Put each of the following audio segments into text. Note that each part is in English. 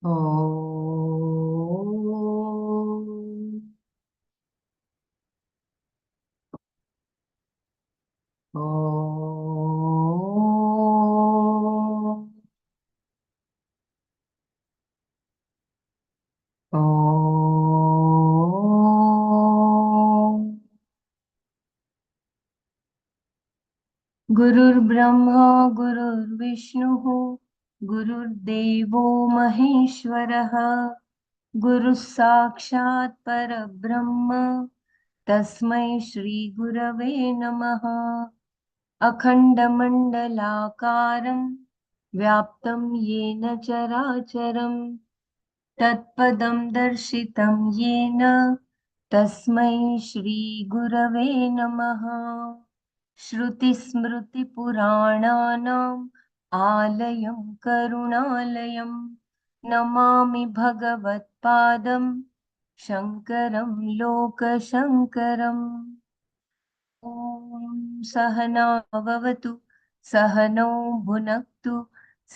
Om. Om. Om. गुरुर्ब्रह्मा गुरुर्विष्णुः गुरुर्देवो महेश्वरः गुरुः साक्षात् परब्रह्म तस्मै श्रीगुरवे नमः अखण्डमण्डलाकारं व्याप्तं येन चराचरं तत्पदं दर्शितं येन तस्मै श्रीगुरवे नमः श्रुतिस्मृतिपुराणानाम् आलयं करुणालयं नमामि भगवत्पादं शङ्करं लोकशङ्करम् ॐ सहना भवतु सहनौ भुनक्तु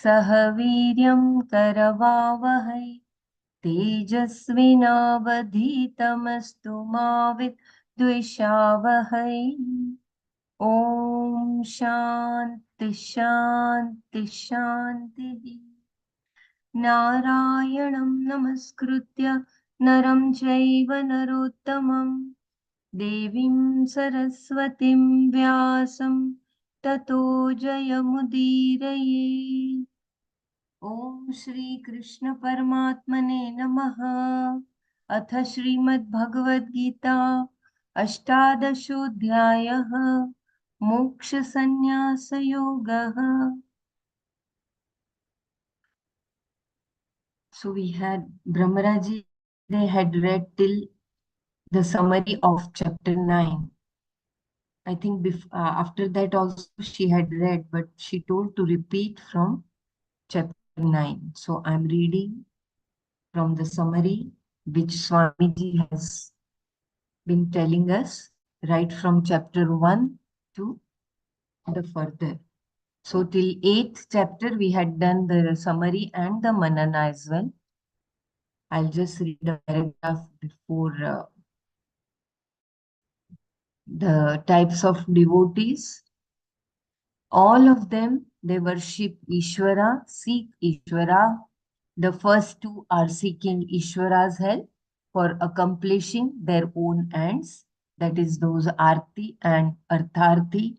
सह वीर्यं करवावहै तेजस्विनावधीतमस्तु मा विद्विषावहै ॐ शान्ति शान्ति शान्तिः नारायणं नमस्कृत्य नरं चैव नरोत्तमं देवीं सरस्वतीं व्यासं ततो जयमुदीरये ॐ श्रीकृष्ण परमात्मने नमः अथ Shrimad Bhagavad Gita अष्टादशोऽध्यायः मोक्षसंन्यासयोगः. So we had Brahmaraji, they had read till the summary of chapter 9. I think after that also she had read, but she told to repeat from chapter 9. So I'm reading from the summary which Swamiji has been telling us right from chapter 1 to the further. So till 8th chapter we had done the summary and the Manana as well. I'll just read a paragraph before the types of devotees. All of them, they worship Ishvara, seek Ishvara. The first two are seeking Ishvara's help for accomplishing their own ends. That is those Arti and Artharthi.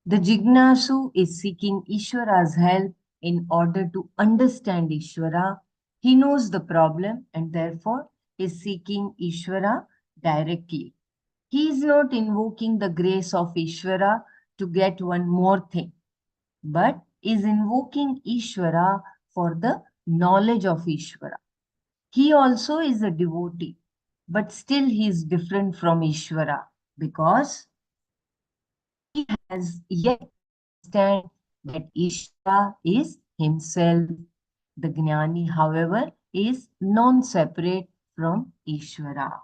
The Jignasu is seeking Ishvara's help in order to understand Ishvara. He knows the problem and therefore is seeking Ishvara directly. He is not invoking the grace of Ishvara to get one more thing, but is invoking Ishvara for the knowledge of Ishvara. He also is a devotee, but still he is different from Ishvara because he has yet to understand that Ishvara is himself. The Gnani, however, is non-separate from Ishvara.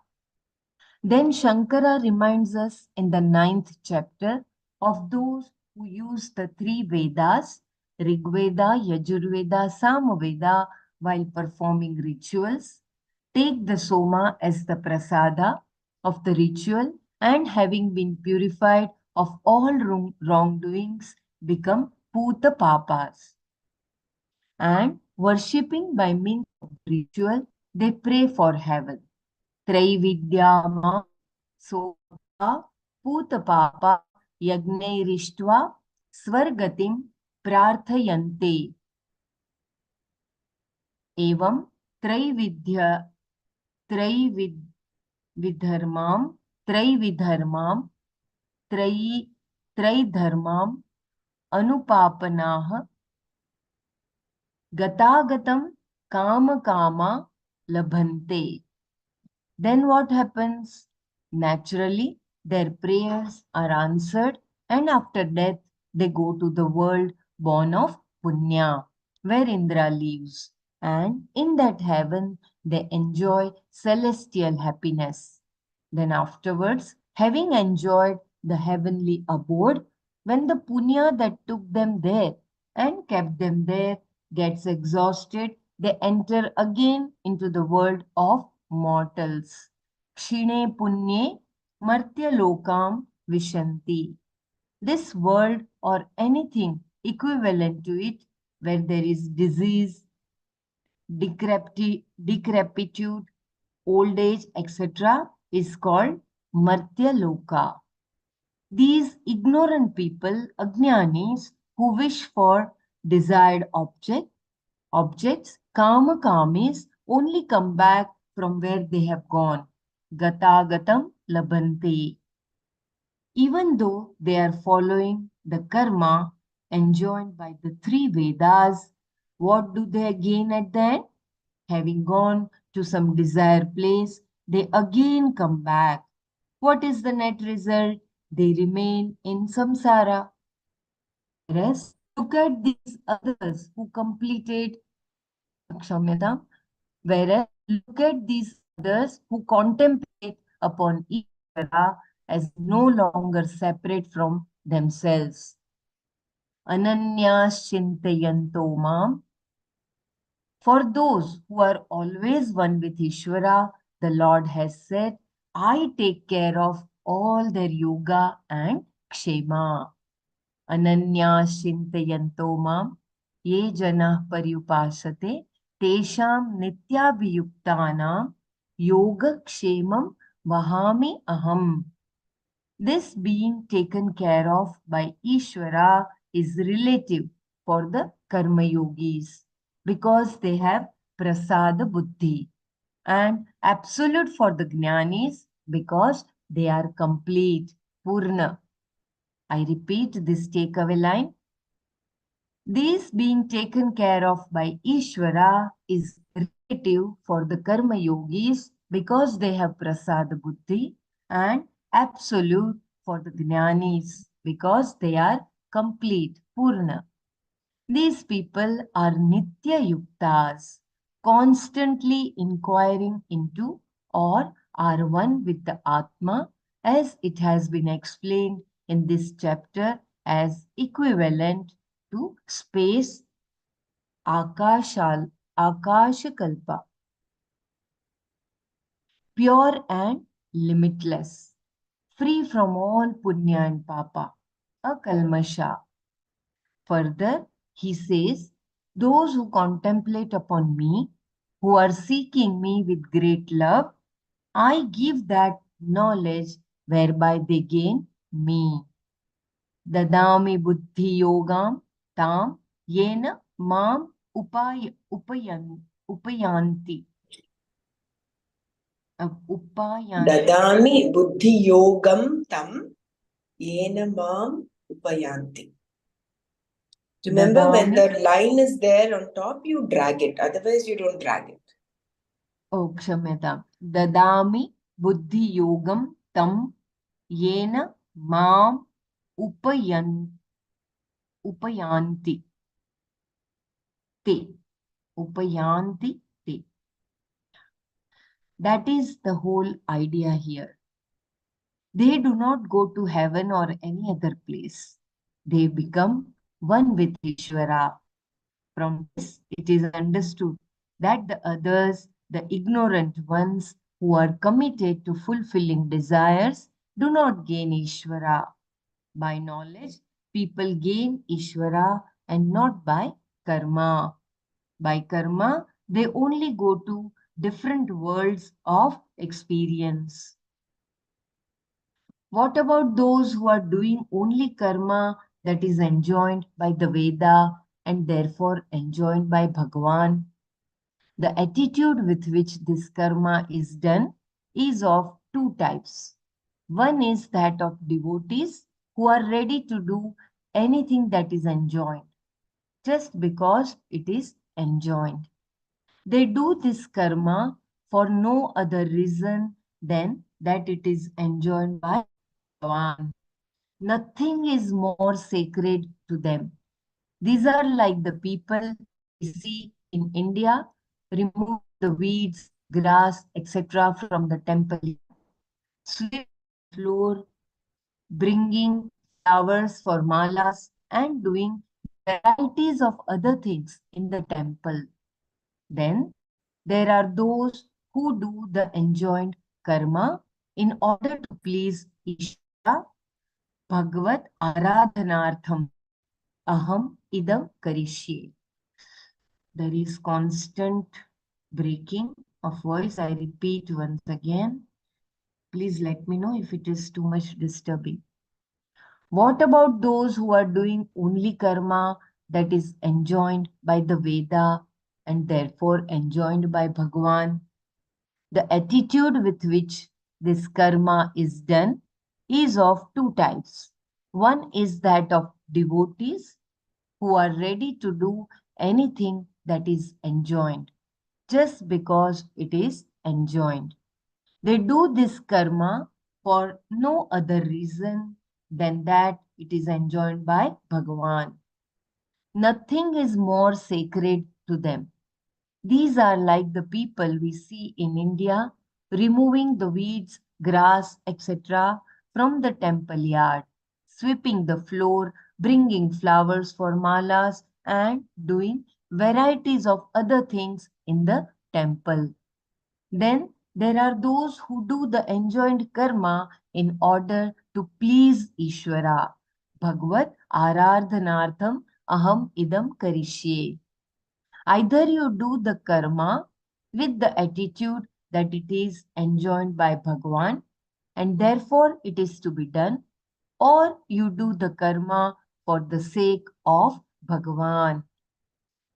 Then Shankara reminds us in the 9th chapter of those who use the three Vedas, Rigveda, Yajurveda, Samaveda, while performing rituals, take the Soma as the prasada of the ritual, and having been purified of all wrongdoings, become Puta Papas. And worshipping by means of ritual, they pray for heaven. Traividyama Sopa Putapapa Yagnerištva Svargatim Prarthayante. Evam Traividharmam Traidharmam Traidharmam Anupapanah Gatagatam Kama Kama Labhante. Then what happens? Naturally, their prayers are answered, and after death, they go to the world born of Punya, where Indra lives. And in that heaven, they enjoy celestial happiness. Then afterwards, having enjoyed the heavenly abode, when the Punya that took them there and kept them there gets exhausted, they enter again into the world of mortals. Kshine punye martya lokam vishanti. This world or anything equivalent to it where there is disease, decrepitude, old age, etc. is called martya loka. These ignorant people, ajnanis, who wish for desired objects, kama kamis, only come back from where they have gone. Gata gatam labante. Even though they are following the karma enjoined by the three Vedas, what do they gain at the end? Having gone to some desired place, they again come back. What is the net result? They remain in samsara. Whereas, look at these others who completed Kshamyata. Whereas, look at these others who contemplate upon Ishvara as no longer separate from themselves. Ananyas chintayanto mam. For those who are always one with Ishvara, the Lord has said, I take care of all their yoga and kshema. Ananyas chintayanto mam. Ye janah paryupasate. Tesham nityabhiyuktanam yoga kshemam vahami aham. This being taken care of by Ishvara is relative for the karma yogis because they have prasada buddhi, and absolute for the jnanis because they are complete, purna. I repeat this takeaway line. This being taken care of by Ishvara is relative for the karma yogis because they have prasada buddhi, and absolute for the jnanis because they are complete, purna. These people are nitya yuktas, constantly inquiring into or are one with the Atma, as it has been explained in this chapter as equivalent to space, akashakalpa, pure and limitless, free from all punya and papa, akalmasha. Further, he says, those who contemplate upon me, who are seeking me with great love, I give that knowledge whereby they gain me. Dadami buddhi yogam tam yena mam upayanti. Upayanti. Dadami buddhi yogam tam yena mam upayanti. Remember, when the line is there on top, you drag it. Otherwise, you don't drag it. Oh, kshamyatam. Dadami buddhi yogam tam yena mam upayanti. Te. Upayanti te. That is the whole idea here. They do not go to heaven or any other place. They become one with Ishvara. From this, it is understood that the others, the ignorant ones who are committed to fulfilling desires, do not gain Ishvara. By knowledge, people gain Ishvara and not by karma. By karma, they only go to different worlds of experience. What about those who are doing only karma that is enjoined by the Veda and therefore enjoined by Bhagavan? The attitude with which this karma is done is of two types. One is that of devotees who are ready to do anything that is enjoined just because it is enjoined. They do this karma for no other reason than that it is enjoined by Bhagavan. Nothing is more sacred to them. These are like the people we see in India, remove the weeds, grass, etc. from the temple, sweep the floor, bringing flowers for malas, and doing varieties of other things in the temple. Then there are those who do the enjoined karma in order to please Ishvara, Bhagavat Aradhanartham, Aham Idam Karishye. There is constant breaking of voice. I repeat once again. Please let me know if it is too much disturbing. What about those who are doing only karma that is enjoined by the Veda and therefore enjoined by Bhagavan? The attitude with which this karma is done is of two types. One is that of devotees who are ready to do anything that is enjoined just because it is enjoined. They do this karma for no other reason than that it is enjoined by Bhagavan. Nothing is more sacred to them. These are like the people we see in India removing the weeds, grass, etc. from the temple yard, sweeping the floor, bringing flowers for malas, and doing varieties of other things in the temple. Then there are those who do the enjoined karma in order to please Ishvara. Bhagavad Aradhanartham Aham Idam Karishye. Either you do the karma with the attitude that it is enjoined by Bhagavan and therefore it is to be done, or you do the karma for the sake of Bhagavan.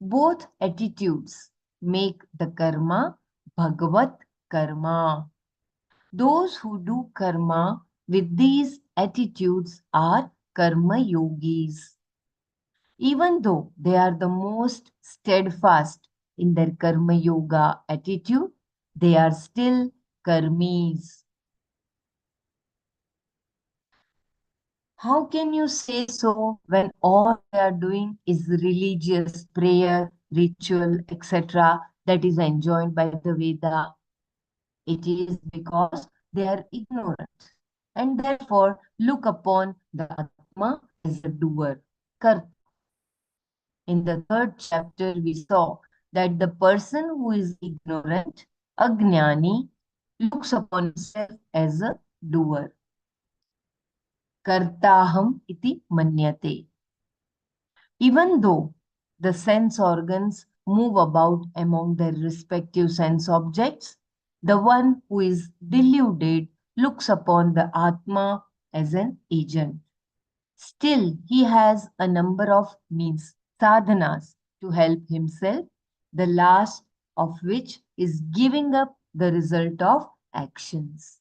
Both attitudes make the karma Bhagavat karma. Those who do karma with these attitudes are karma yogis. Even though they are the most steadfast in their karma yoga attitude, they are still karmis. How can you say so when all they are doing is religious prayer, ritual, etc., that is enjoined by the Veda? It is because they are ignorant and therefore look upon the Atma as a doer. Karta. In the third chapter, we saw that the person who is ignorant, Ajnani, looks upon himself as a doer. Kartaham iti manyate. Even though the sense organs move about among their respective sense objects, the one who is deluded looks upon the Atma as an agent. Still, he has a number of means, sadhanas, to help himself, the last of which is giving up the result of actions.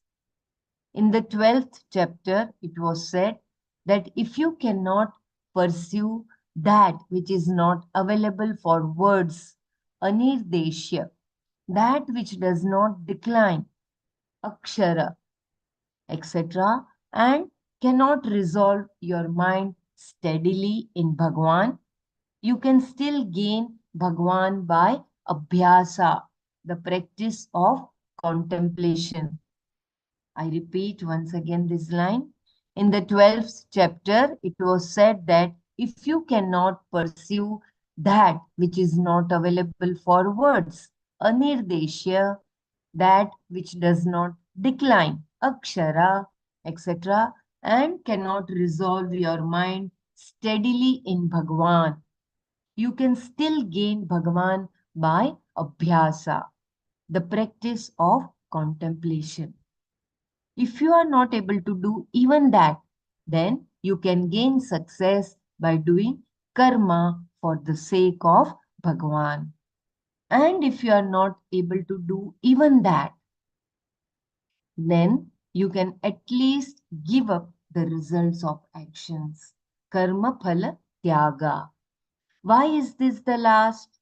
In the 12th chapter, it was said that if you cannot pursue that which is not available for words, anirdeshya, that which does not decline, akshara, etc., and cannot resolve your mind steadily in Bhagwan, you can still gain Bhagwan by abhyasa, the practice of contemplation. I repeat once again this line. In the 12th chapter, it was said that if you cannot pursue that which is not available for words, anirdeshya, that which does not decline, akshara, etc., and cannot resolve your mind steadily in Bhagwan, you can still gain Bhagavan by abhyasa, the practice of contemplation. If you are not able to do even that, then you can gain success by doing karma for the sake of Bhagavan. And if you are not able to do even that, then you can at least give up the results of actions. Karma phala tyaga. Why is this the last?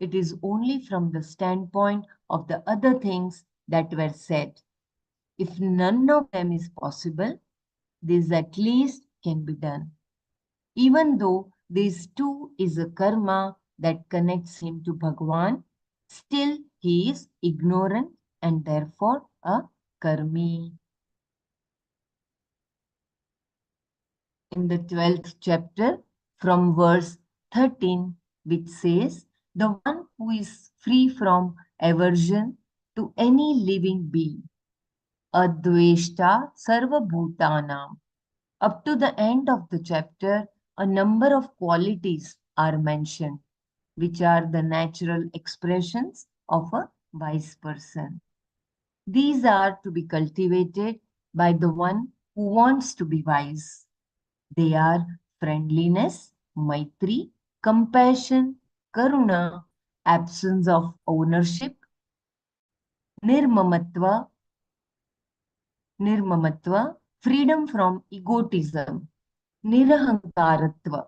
It is only from the standpoint of the other things that were said. If none of them is possible, this at least can be done. Even though this too is a karma that connects him to Bhagwan, still he is ignorant and therefore a karmi. In the 12th chapter, from verse 13, which says, the one who is free from aversion to any living being, Adveshta Sarva Bhutanam. Up to the end of the chapter, a number of qualities are mentioned, which are the natural expressions of a wise person. These are to be cultivated by the one who wants to be wise. They are friendliness, maitri, compassion, karuna, absence of ownership, nirmamatva, freedom from egotism, nirahankaratva.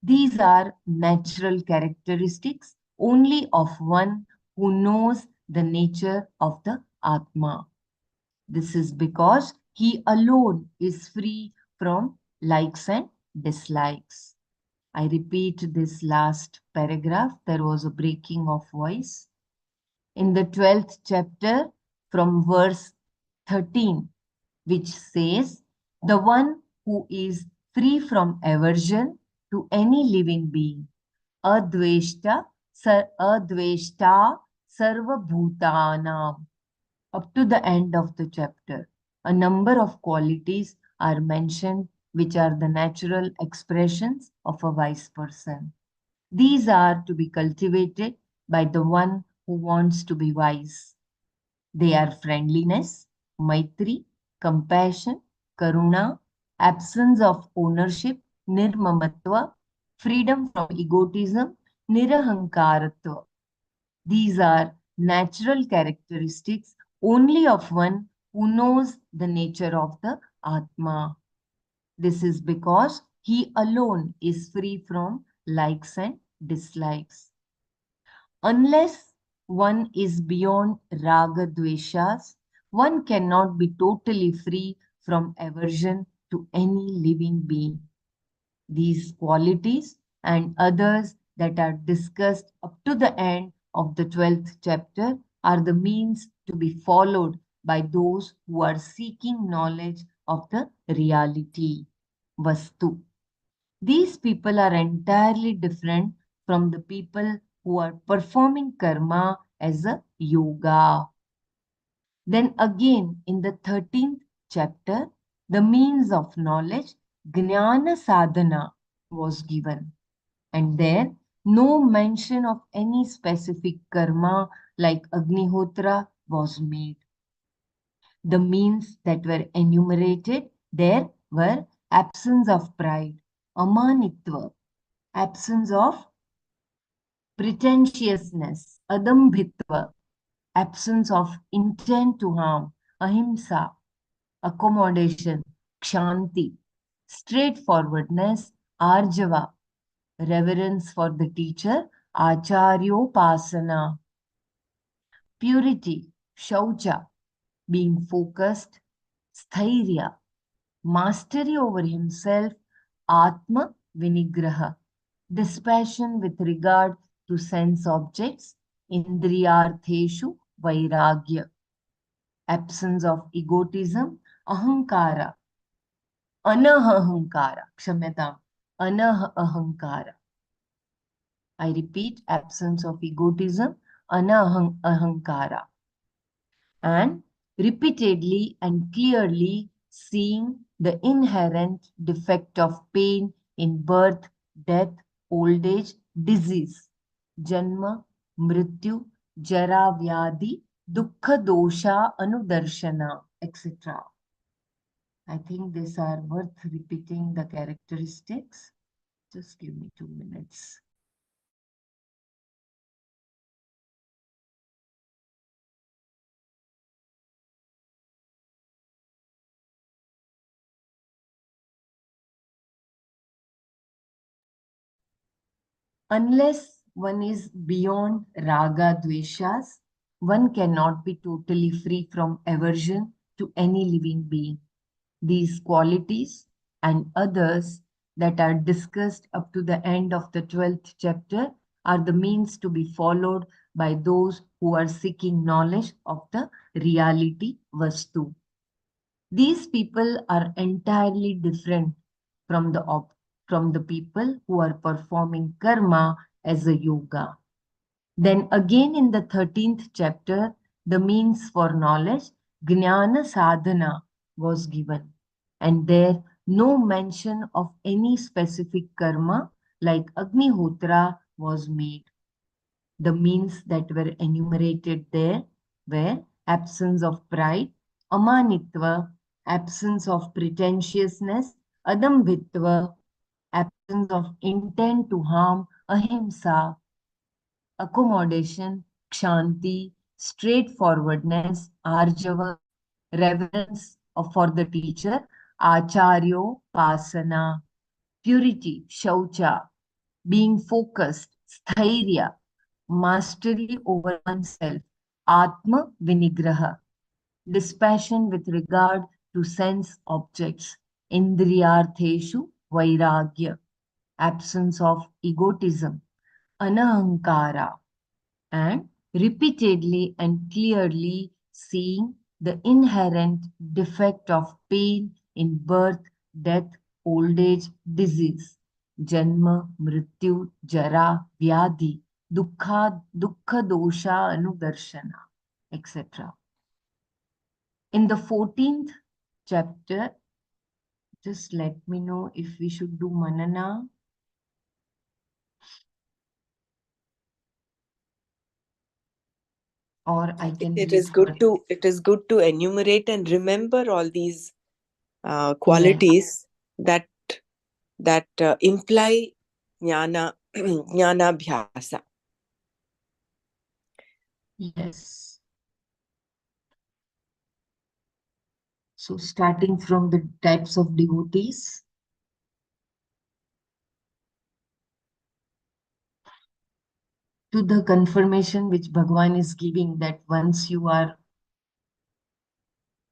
These are natural characteristics only of one who knows the nature of the Atma. This is because he alone is free from likes and dislikes. I repeat this last paragraph. There was a breaking of voice. In the 12th chapter, from verse 13, which says, the one who is free from aversion to any living being, adveshta sarva bhutanam. Up to the end of the chapter, a number of qualities are mentioned which are the natural expressions of a wise person. These are to be cultivated by the one who wants to be wise. They are friendliness, maitri, compassion, karuna, absence of ownership, nirmamatva, freedom from egotism, nirahankaratva. These are natural characteristics only of one who knows the nature of the Atma. This is because he alone is free from likes and dislikes. Unless one is beyond raga dveshas, one cannot be totally free from aversion to any living being. These qualities and others that are discussed up to the end of the 12th chapter are the means to be followed by those who are seeking knowledge of the reality, Vastu. These people are entirely different from the people who are performing karma as a yoga. Then again in the 13th chapter, the means of knowledge, Jnana sadhana, was given. And there, no mention of any specific karma like Agnihotra was made. The means that were enumerated there were absence of pride, amanitva, absence of pretentiousness, adambhitva, absence of intent to harm, ahimsa, accommodation, kshanti, straightforwardness, arjava, reverence for the teacher, acharyopasana, purity, shaucha, being focused, sthairya, mastery over himself, atma vinigraha, dispassion with regard to sense objects, indriyartheshu vairagya, absence of egotism, ahankara, anahahankara, kshamyatam, anahahankara. I repeat, absence of egotism, anahankara. And repeatedly and clearly seeing the inherent defect of pain in birth, death, old age, disease, janma, mrityu, jara, vyadi, dukkha, dosha, anudarshana, etc. I think these are worth repeating the characteristics. Just give me 2 minutes. Unless one is beyond raga dveshas, one cannot be totally free from aversion to any living being. These qualities and others that are discussed up to the end of the 12th chapter are the means to be followed by those who are seeking knowledge of the reality Vastu. These people are entirely different from the people who are performing karma as a yoga. Then again in the 13th chapter, the means for knowledge, Jnana sadhana was given. And there no mention of any specific karma like Agnihotra was made. The means that were enumerated there were absence of pride, amanitva, absence of pretentiousness, adambhitva, absence of intent to harm, ahimsa, accommodation, kshanti, straightforwardness, arjava, reverence for the teacher, acharyo, pasana, purity, shaucha, being focused, sthairya, mastery over oneself, atma vinigraha, dispassion with regard to sense objects, indriyartheshu vairagya, absence of egotism, anahankara, and repeatedly and clearly seeing the inherent defect of pain in birth, death, old age, disease, janma, mrityu, jara, vyadhi, dukkha dosha anudarshana, etc. In the 14th chapter, just let me know if we should do Manana. Or I can It read is good further. to enumerate and remember all these Yes. qualities that imply jnana jnana bhyasa. Yes. So starting from the types of devotees, to the confirmation which Bhagavan is giving that once you are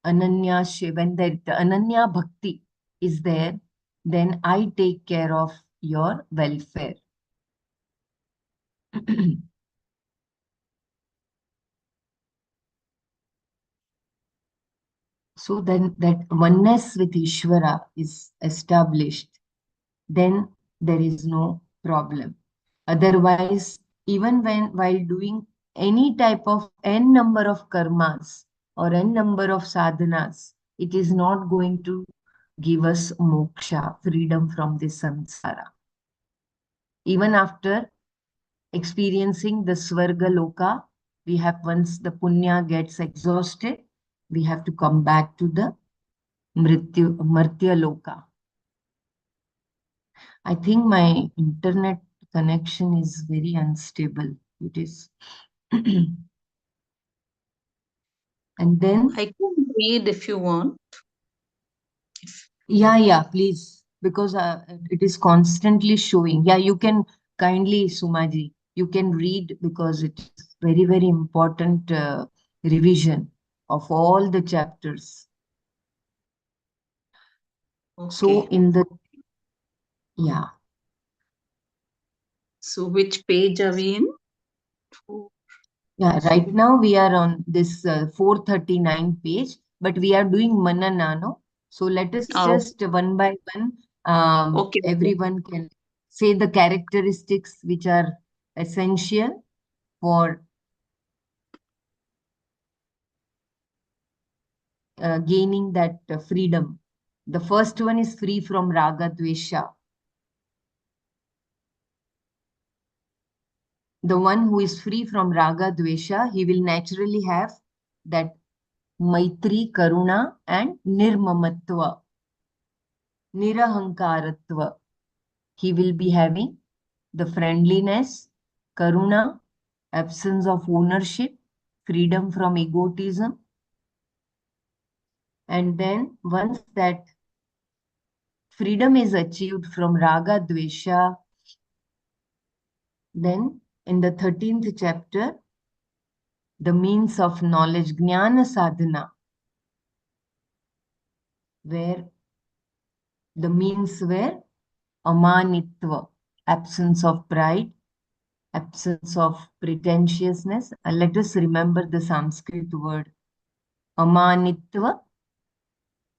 Ananya Shiv, when the Ananya Bhakti is there, then I take care of your welfare. So then that oneness with Ishvara is established, then there is no problem. Otherwise, even when while doing any type of n number of karmas or n number of sadhanas, it is not going to give us moksha, freedom from this samsara. Even after experiencing the Swarga Loka, we have once the punya gets exhausted, we have to come back to the Martya Loka. I think my internet connection is very unstable. It is. And then, I can read if you want. yeah, please, because it is constantly showing. Yeah, you can kindly, Sumaji, you can read because it is very, very important revision of all the chapters. So Okay. in the, yeah. So which page are we in? Yeah, right now we are on this 439 page, but we are doing Manana, no? So let us Oh, just one by one, okay. everyone can say the characteristics which are essential for gaining that freedom. The first one is free from raga dvesha. The one who is free from raga dvesha, he will naturally have that maitri, karuna, and nirmamatva, nirahankaratva. He will be having the friendliness, karuna, absence of ownership, freedom from egotism. And then once that freedom is achieved from raga dvesha, then in the 13th chapter, the means of knowledge, jnana sadhana, where the means were amanitva, absence of pride, absence of pretentiousness. Let us remember the Sanskrit word amanitva,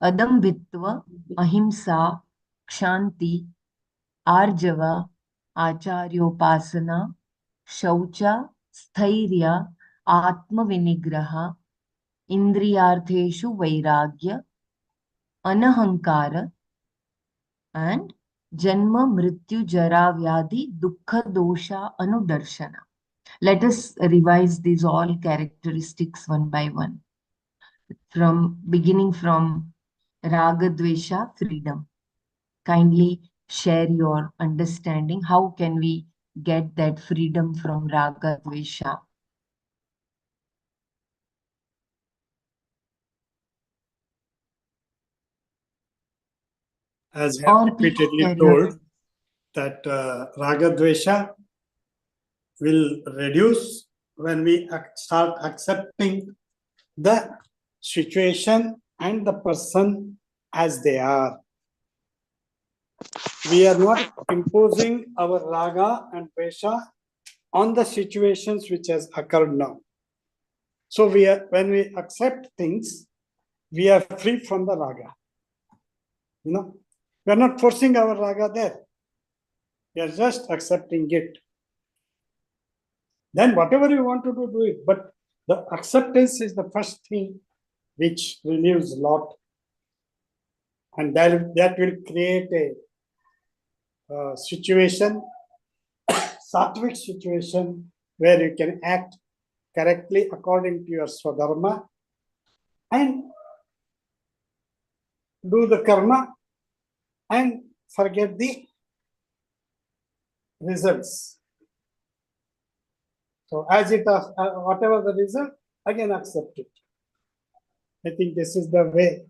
adambhitva, ahimsa, kshanti, arjava, acharyopasana, shaucha, Sthairya, Atma Vinigraha, Indriyartheshu Vairagya, Anahankara, and Janma Mrityu Jara Vyadhi Dukkha Dosha Anudarshana. Let us revise these all characteristics one by one. Beginning from Raga Dvesha, freedom. Kindly share your understanding. How can we get that freedom from Raga Dvesha? As I have repeatedly told, that Raga Dvesha will reduce when we start accepting the situation and the person as they are. We are not imposing our Raga and Dvesha on the situations which has occurred now. So when we accept things, we are free from the Raga. We are not forcing our Raga there. We are just accepting it. Then whatever you want to do it. But the acceptance is the first thing which relieves a lot. And that will create a situation, sattvic situation, where you can act correctly according to your swadharma and do the karma and forget the results. So as it is, whatever the result, again accept it. I think this is the way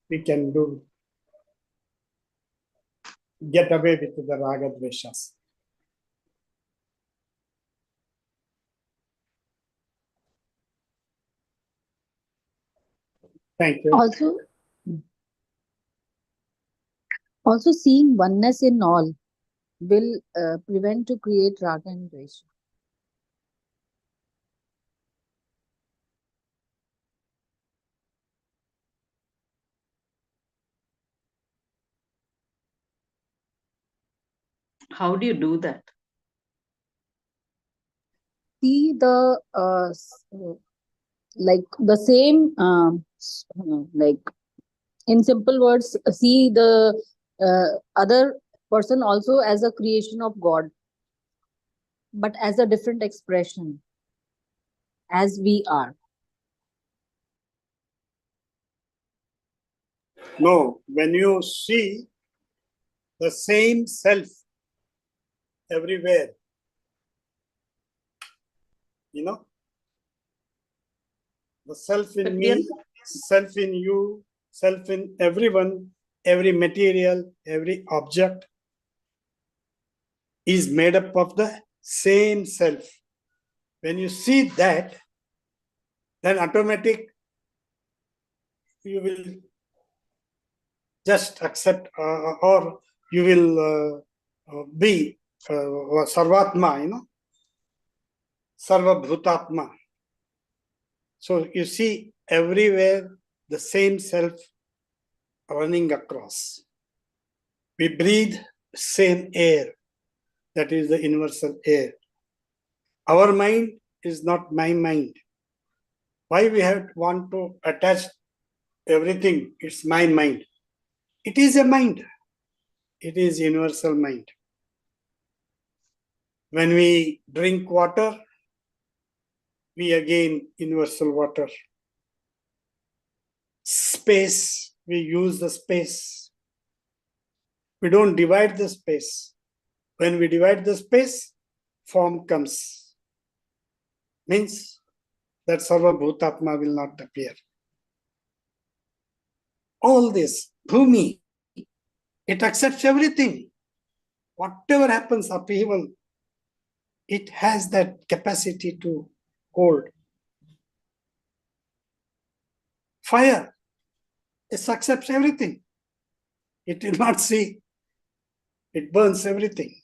we can get away with the raga dveshas. Thank you. Also seeing oneness in all will prevent to create raga and dvesha. How do you do that? See the like the same like in simple words, see the other person also as a creation of God, but as a different expression, as we are. No, when you see the same self everywhere, the self in me, self in you, self in everyone, every material, every object is made up of the same self. When you see that, then automatic you will just accept or you will be sarvatma, sarva bhutatma. So you see everywhere the same self running across. We breathe same air, that is the universal air. Our mind is not my mind. Why we want to attach everything? It's my mind. It is a mind. It is universal mind. When we drink water, we again universal water. Space, we use the space. We don't divide the space. When we divide the space, form comes. Means that Sarva Bhutatma will not appear. All this, Bhumi, it accepts everything. Whatever happens, upheaval, it has that capacity to hold. Fire, it accepts everything. It will not see. It burns everything.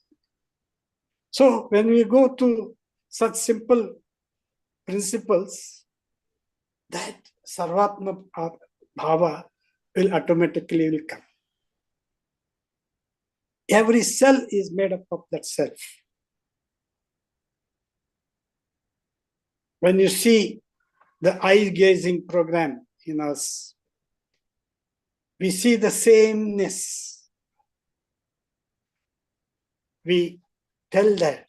So when we go to such simple principles, that Sarvatma Bhava will automatically come. Every cell is made up of that self. When you see the eye-gazing program in us, we see the sameness. We tell that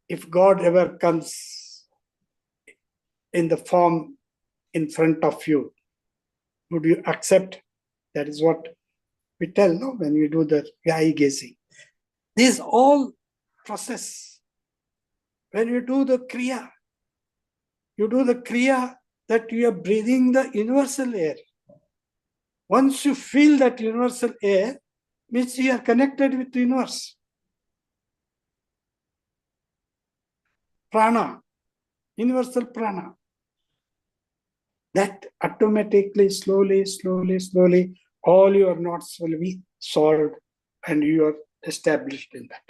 if God ever comes in the form in front of you, would you accept? That is what we tell, no, when we do the eye gazing. This all process. When you do the kriya, you do the kriya that you are breathing the universal air. Once you feel that universal air, means you are connected with the universe. Prana, universal prana. That automatically, slowly, all your knots will be solved and you are established in that.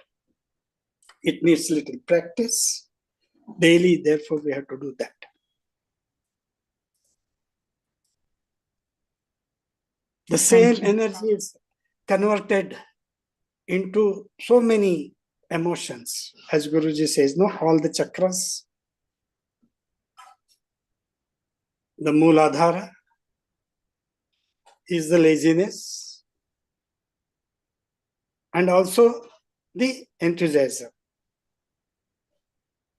It needs little practice. Daily, therefore, we have to do that. The same energy is converted into so many emotions. As Guruji says, no, all the chakras, the Mooladhara is the laziness, and also the enthusiasm.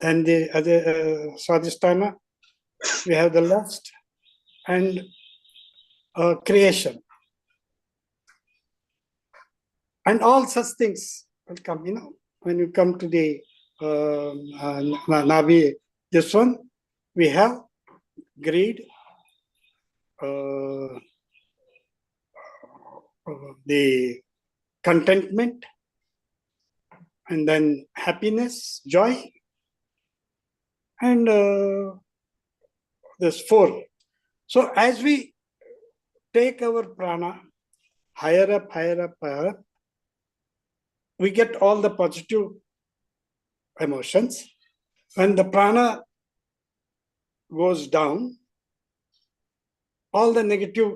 And the other Swadhisthana, we have the lust and creation. And all such things will come, when you come to the Nabi, this one, we have greed, the contentment, and then happiness, joy, and this four. So as we take our prana higher up, we get all the positive emotions. When the prana goes down, all the negative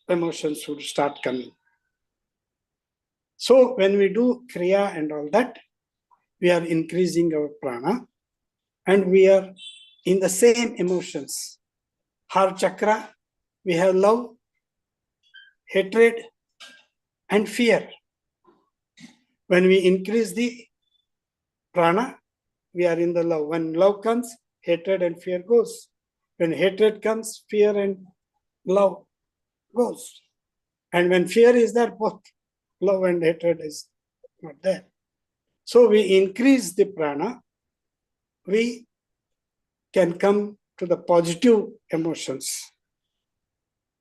emotions would start coming. So when we do kriya and all that, we are increasing our prana and we are in the same emotions. Heart chakra, we have love, hatred, and fear. When we increase the prana, we are in the love. When love comes, hatred and fear goes. When hatred comes, fear and love goes. And when fear is there, both love and hatred is not there. So we increase the prana, we can come to the positive emotions.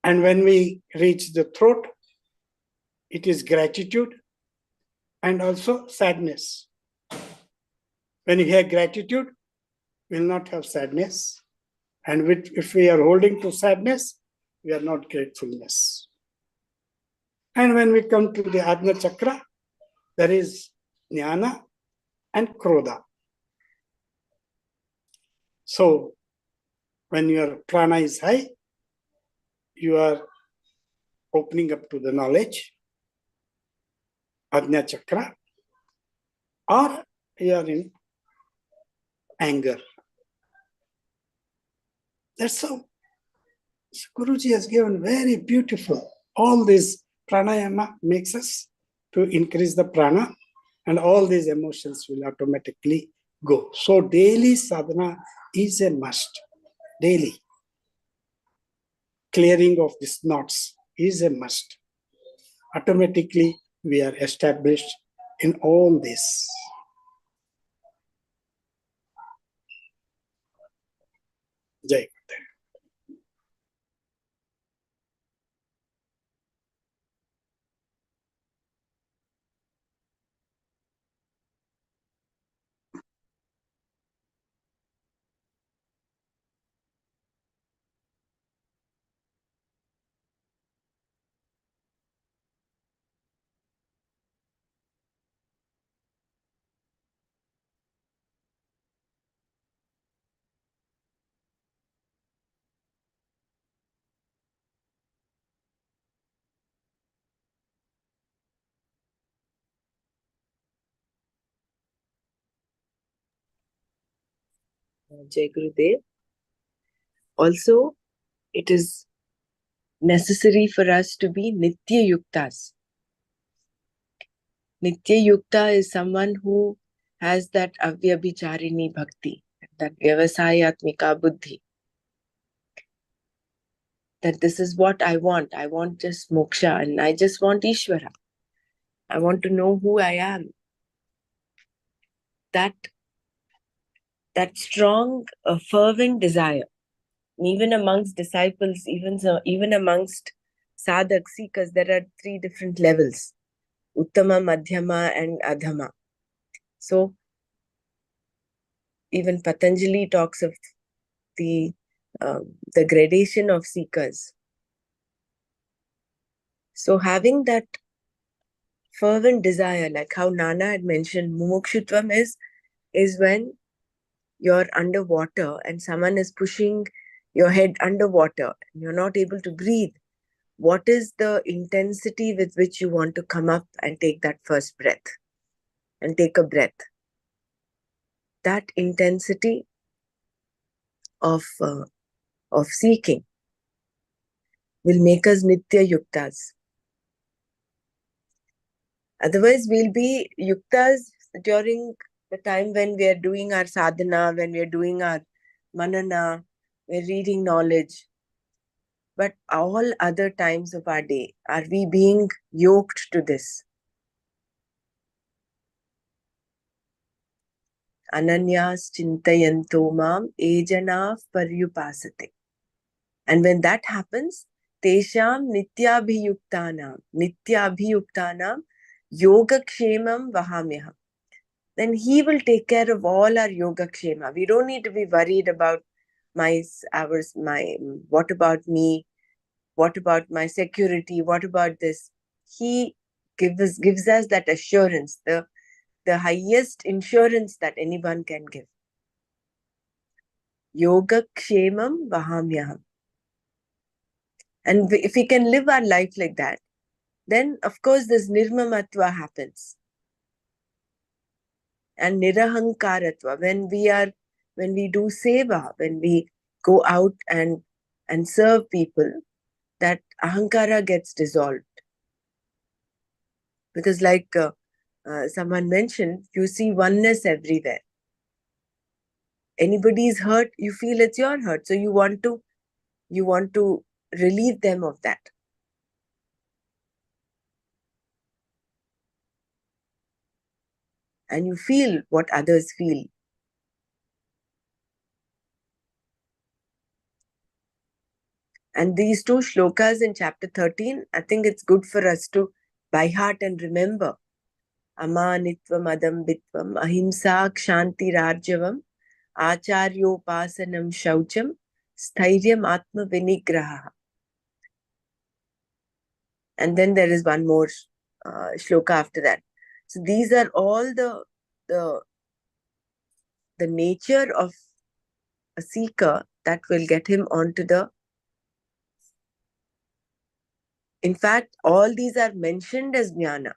And when we reach the throat, it is gratitude and also sadness. When you have gratitude, we will not have sadness. And if we are holding to sadness, we are not gratefulness. And when we come to the Ajna Chakra, there is Jnana and Krodha. So when your prana is high, you are opening up to the knowledge, Ajna Chakra, or you are in anger. That's how Guruji has given very beautiful. All this pranayama makes us to increase the prana and all these emotions will automatically go. So daily sadhana is a must. Daily. Clearing of these knots is a must. Automatically we are established in all this. Jai Gurudev. Jai Gurudev. Also, it is necessary for us to be Nitya Yuktas. Nitya Yukta is someone who has that avyabhicharini bhakti, that vyavasayatmika buddhi. That this is what I want. I want just moksha and I just want Ishvara. I want to know who I am. That strong, fervent desire, even amongst disciples, even amongst sadhaks, seekers, there are 3 different levels: Uttama, Madhyama, and Adhama. So, even Patanjali talks of the gradation of seekers. So, having that fervent desire, like how Nana had mentioned, mumukshutvam is when you're underwater and someone is pushing your head underwater and you're not able to breathe. What is the intensity with which you want to come up and take that first breath and take a breath? That intensity of seeking will make us Nitya Yuktas. Otherwise, we'll be Yuktas during the time when we are doing our sadhana, when we are doing our Manana, we're reading knowledge. But all other times of our day, are we being yoked to this? Ananyas chintayanto mam ejanav paryupasate. And when that happens, tesham nityabhiyuktanam yogakshemam vahamyaham. Then he will take care of all our yogakshema. We don't need to be worried about what about me? What about my security? What about this? He gives us that assurance, the highest insurance that anyone can give. Yogakshemam vahamyaham. And if we can live our life like that, then of course this nirmamatva happens. And nirahankaratva, when we do seva, when we go out and serve people, that ahankara gets dissolved. Because like someone mentioned, you see oneness everywhere. Anybody is hurt, you feel it's your hurt. So you want to relieve them of that. And you feel what others feel. And these 2 shlokas in chapter 13, I think it's good for us to by heart and remember. Amanitvam adambitvam ahimsa kshanti rajyavam acharyopasanam shaucham stairyam atma vinigraha. And then there is one more shloka after that. So these are all the nature of a seeker that will get him onto the. In fact, all these are mentioned as jnana.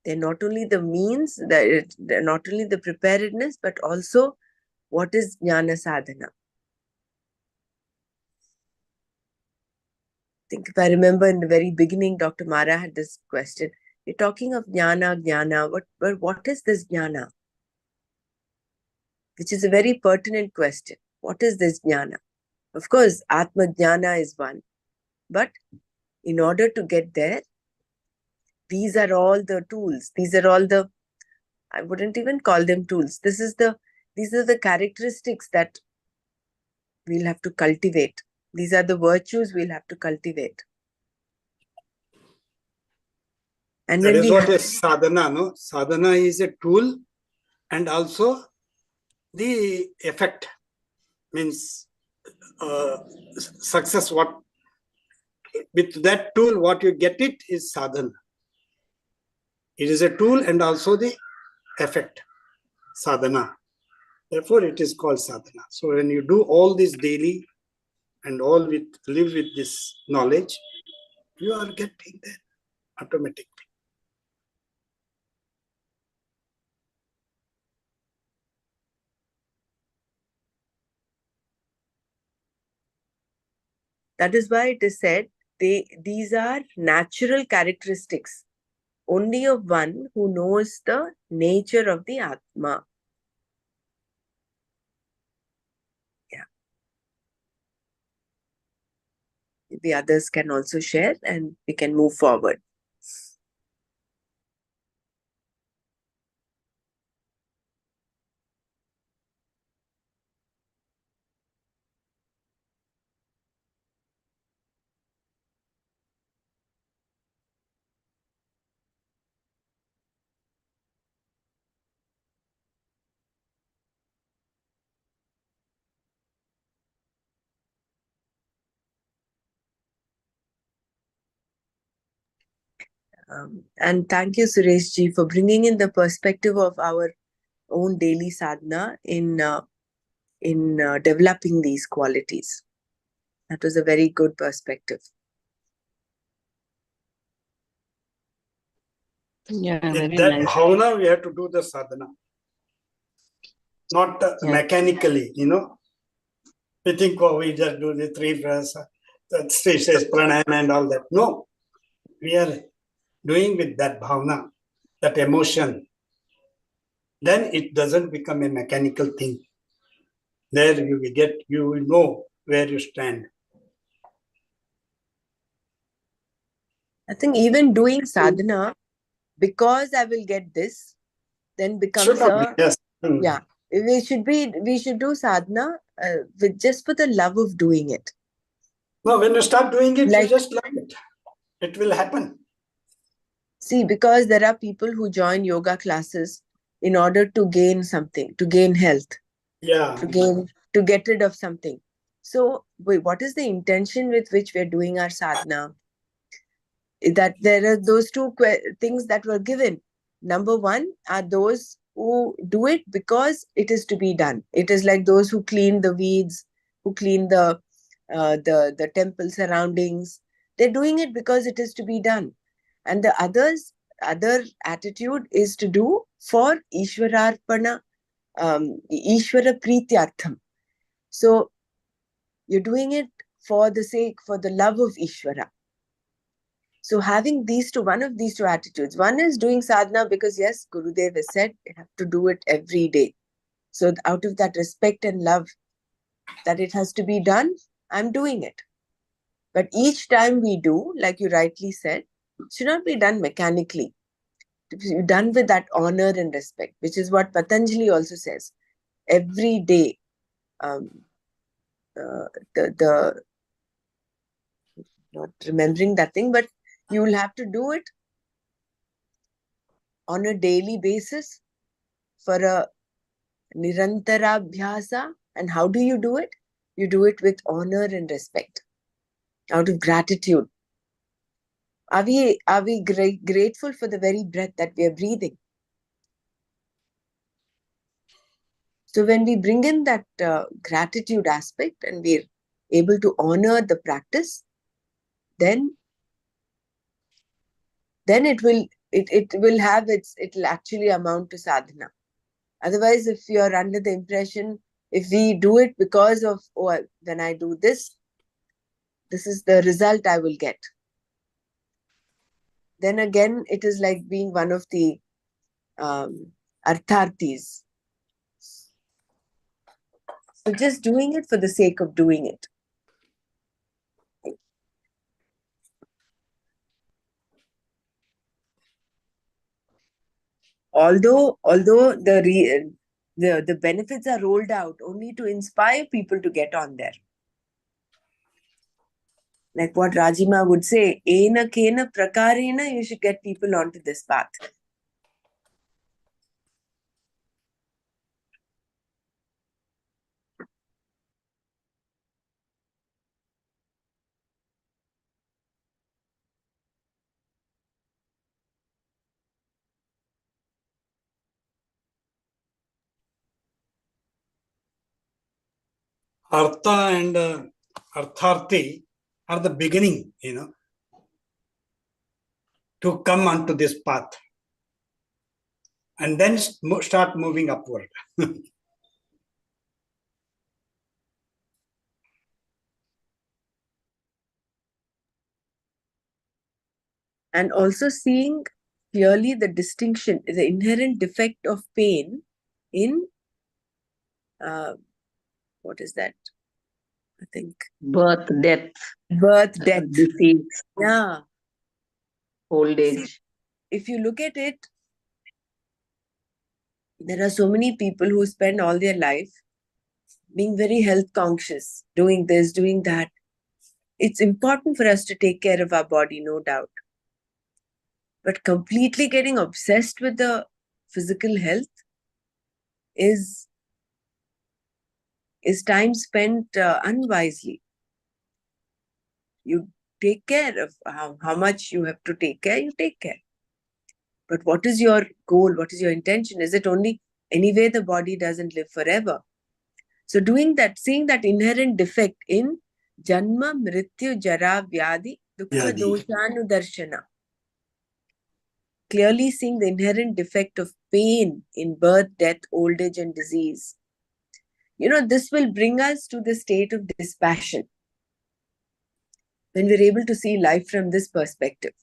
They're not only the means, they're not only the preparedness, but also what is jnana sadhana. I think if I remember in the very beginning, Dr. Mara had this question. You're talking of jnana. What is this jnana? Which is a very pertinent question. What is this jnana? Of course, Atma Jnana is one. But in order to get there, these are all the tools. These are all the, I wouldn't even call them tools. These are the characteristics that we'll have to cultivate. These are the virtues we'll have to cultivate. And that is what is sadhana, no? Sadhana is a tool and also the effect. Means success. What with that tool, what you get it is sadhana. It is a tool and also the effect, sadhana. Therefore, it is called sadhana. So when you do all this daily and live with this knowledge, you are getting there automatically. That is why it is said these are natural characteristics only of one who knows the nature of the Atma. Yeah. The others can also share and we can move forward. And thank you, Suresh ji, for bringing in the perspective of our own daily sadhana in developing these qualities. That was a very good perspective. Yeah, In very that nice. bhavana, we have to do the sadhana. Not mechanically, We think, oh, we just do the 3 breaths, that says Prana and all that. No, we are doing with that bhavana, that emotion. Then it doesn't become a mechanical thing. There you will know where you stand. I think even doing sadhana, because I will get this, then becomes Yes. yeah. We should do sadhana with just for the love of doing it. No, when you start doing it, Like, you just love it. It will happen. see, because there are people who join yoga classes in order to gain something, to gain health, Yeah. to get rid of something. So, what is the intention with which we're doing our sadhana? That there are those two things that were given. Number one are those who do it because it is to be done. It is like those who clean the weeds, who clean the temple surroundings. They're doing it because it is to be done. And the other attitude is to do for Ishwararpana, Ishwara Prityartham. So you're doing it for the love of Ishwara. So having one of these two attitudes, one is doing sadhana because yes, Gurudev has said you have to do it every day. So out of that respect and love that it has to be done, I'm doing it. But each time we do, like you rightly said, it should not be done mechanically. It should be done with that honor and respect, which is what Patanjali also says. Every day, the not remembering that thing, but you will have to do it on a daily basis for a nirantara abhyasa. And how do you do it? You do it with honor and respect, out of gratitude. Are we grateful for the very breath that we are breathing? So when we bring in that gratitude aspect and we're able to honor the practice, then it'll actually amount to sadhana. Otherwise, if you're under the impression, if we do it because of, when I do this, this is the result I will get. Then again, it is like being one of the arthartis. So just doing it for the sake of doing it. Although the benefits are rolled out only to inspire people to get on there. Like what Rajima would say, ena kena prakarena, you should get people onto this path. Artha and Artharthi are the beginning, to come onto this path. And then start moving upward. and also seeing clearly the distinction, the inherent defect of pain in what is that? I think Birth, death, birth, death. disease, Yeah. old See, age. if you look at it, there are so many people who spend all their life being very health conscious, doing this, doing that. It's important for us to take care of our body, no doubt. But completely getting obsessed with the physical health is time spent unwisely. You take care of how much you have to take care, you take care. But what is your goal? What is your intention? Is it only anyway the body doesn't live forever? So doing that, seeing that inherent defect in Janma, Mrityu, Jara, Vyadi, Dukkha, Doshanudarshana. Clearly seeing the inherent defect of pain in birth, death, old age and disease. This will bring us to the state of dispassion when we're able to see life from this perspective.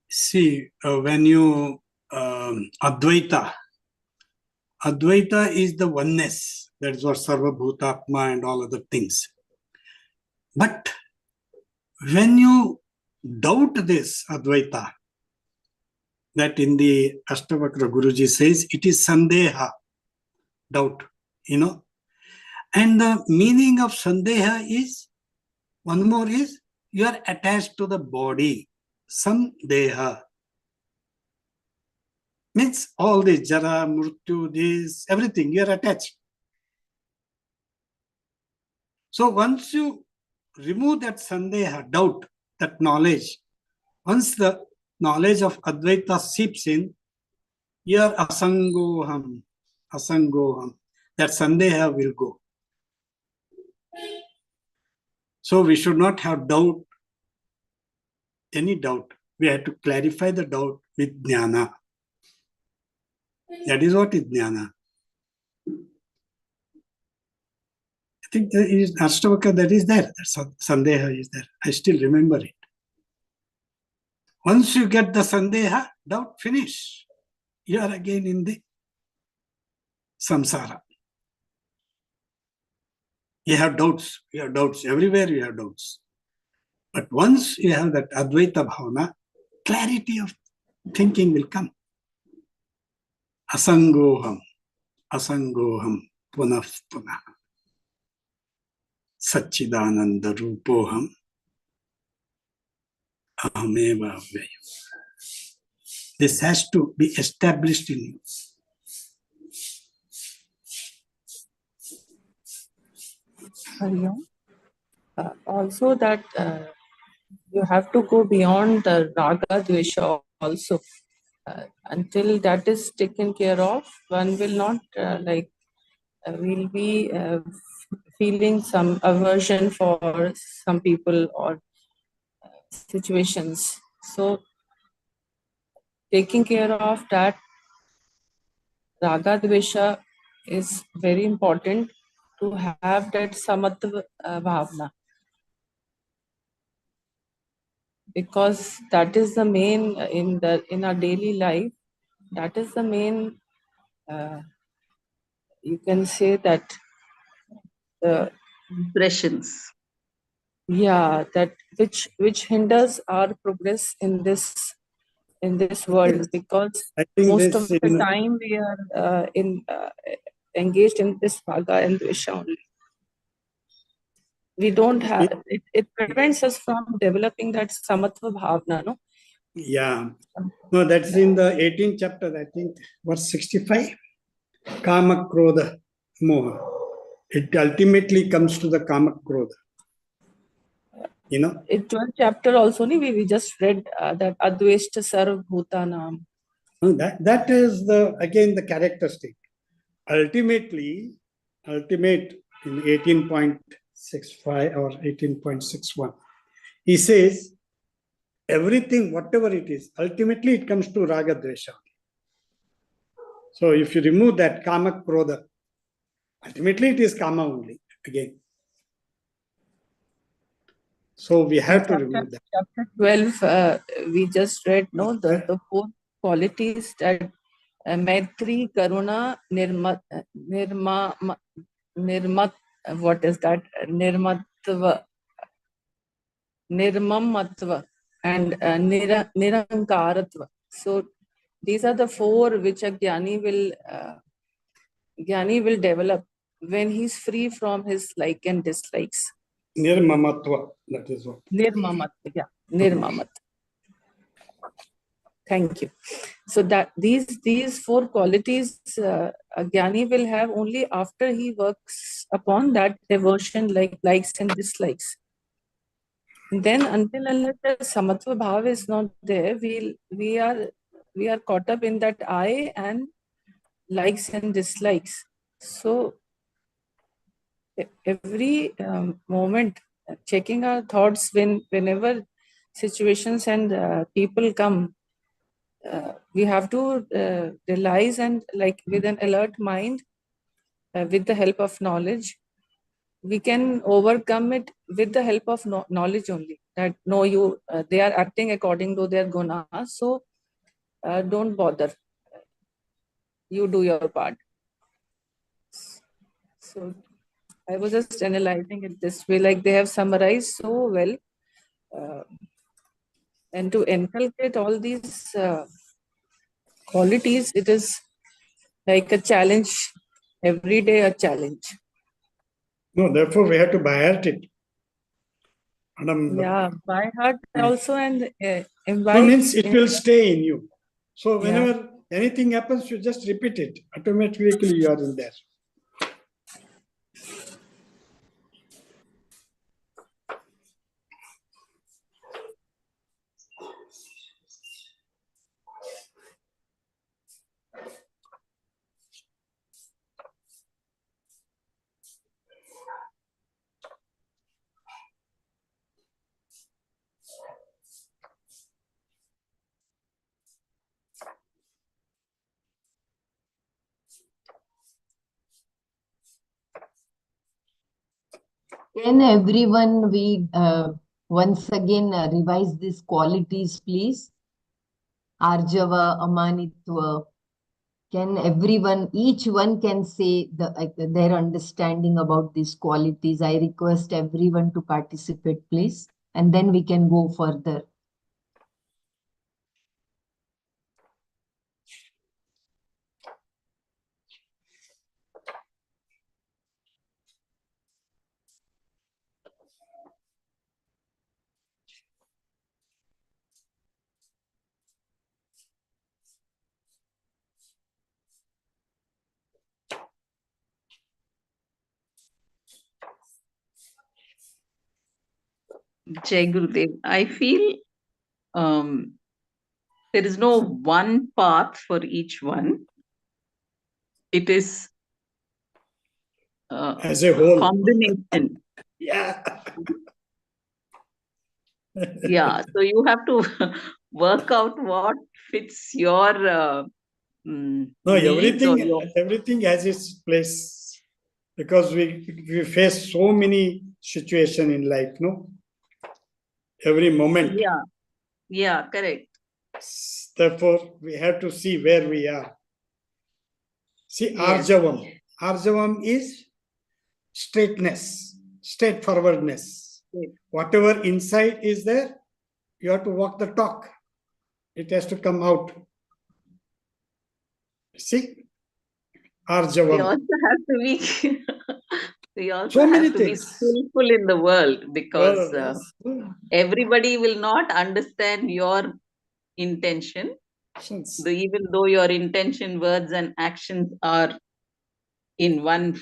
See, when you Advaita is the oneness. That is what Sarva Bhutatma and all other things. But when you doubt this Advaita, that in the Ashtavakra Guruji says, it is Sandeha, doubt, And the meaning of Sandeha is, one more is, you are attached to the body. Sandeha. Means all this, Jara, Murtyu, this, everything, you are attached. So once you remove that Sandeha, doubt, that knowledge, once the knowledge of Advaita seeps in, you are asangoham. That Sandeha will go. So we should not have doubt, any doubt. We have to clarify the doubt with jnana. That is what is jnana. I think there is Ashtavaka that is there. Sandeha is there. I still remember it. Once you get the Sandeha, doubt finish. You are again in the samsara. You have doubts. Everywhere you have doubts. But once you have that Advaita Bhavana, clarity of thinking will come. Asangoham, punah. Satchidananda Rupoham, ahameva avyayam. This has to be established in you. Also that you have to go beyond the raga dvesha also. Until that is taken care of, one will not will be feeling some aversion for some people or situations. So taking care of that raga dvesha is very important to have that samatva bhavna, because that is the main in our daily life. That is the main. You can say that the Impressions. yeah, that which hinders our progress in this world, because most of the time we are engaged in this raga and dvesha only. We don't have it prevents us from developing that samatva bhavna, no? Yeah. No, that's in the 18th chapter, I think, verse 65. Kama Krodha Moha. It ultimately comes to the Kama Krodha. In 12th chapter also, we just read that Adveshta Sarv Bhutanam. That is again the characteristic. Ultimate in 18.65 or 18.61, he says everything, whatever it is, ultimately it comes to raga dvesha. So if you remove that kama krodha, ultimately it is kama only again. So we have to Chapter, remove that. chapter 12, we just read, no, the four qualities that Maitri, Karuna, Nirmat, what is that? Nirmatva, Nirmamatva, and Nirankaratva. So these are the four which a Jnani will develop when he's free from his like and dislikes. Nirmamatva, that is what. Nirmamatva, yeah, Nirmamatva. Thank you. So that these four qualities a Jnani will have only after he works upon that devotion, like likes and dislikes. And then until unless the samatva bhava is not there, we are caught up in that I and likes and dislikes. So every moment, checking our thoughts whenever situations and people come. We have to realize and like with an alert mind, with the help of knowledge, we can overcome it with the help of knowledge only. That no, they are acting according to their gunas, so don't bother. You do your part. So I was just analyzing it this way, like they have summarized so well. And to inculcate all these qualities, it is like a challenge, every day a challenge. No, therefore we have to by heart it. Yeah, by heart also, and invite. No, means it will stay in you. So whenever anything happens, you just repeat it. Automatically you are in there. Can everyone we once again revise these qualities, please? Arjava, Amanitva. Can everyone, each one can say their understanding about these qualities? I request everyone to participate, please, and then we can go further. Jai Gurudev, I feel there is no one path for each one. It is As a whole. combination. Yeah. Yeah, so you have to work out what fits your No, needs or your... everything has its place, because we face so many situations in life, no? Every moment. Yeah, correct. Therefore, we have to see where we are. See, Yes. Arjavam. Arjavam is straightness, straightforwardness. Yes. Whatever inside is there, you have to walk the talk. It has to come out. See? Arjavam. We also have to be we also So many have to be things. skillful in the world, because Yes. everybody will not understand your intention. Even though your intention, words, and actions are in one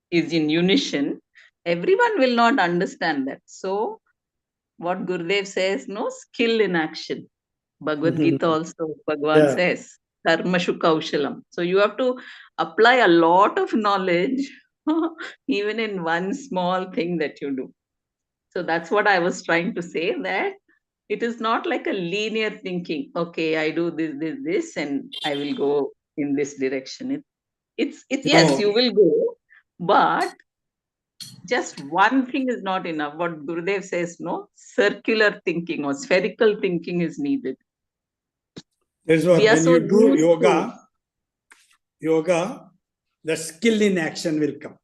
is in unison, everyone will not understand that. So what Gurudev says, no skill in action. Bhagavad Gita also, Bhagavan says, karmashu kaushalam. So you have to apply a lot of knowledge even in one small thing that you do. So that's what I was trying to say, that it is not like a linear thinking. Okay, I do this, and I will go in this direction. It's yes, you will go, but just one thing is not enough. What Gurudev says, no, circular thinking or spherical thinking is needed. That's why We are when so you do used to- yoga, the skill in action will come.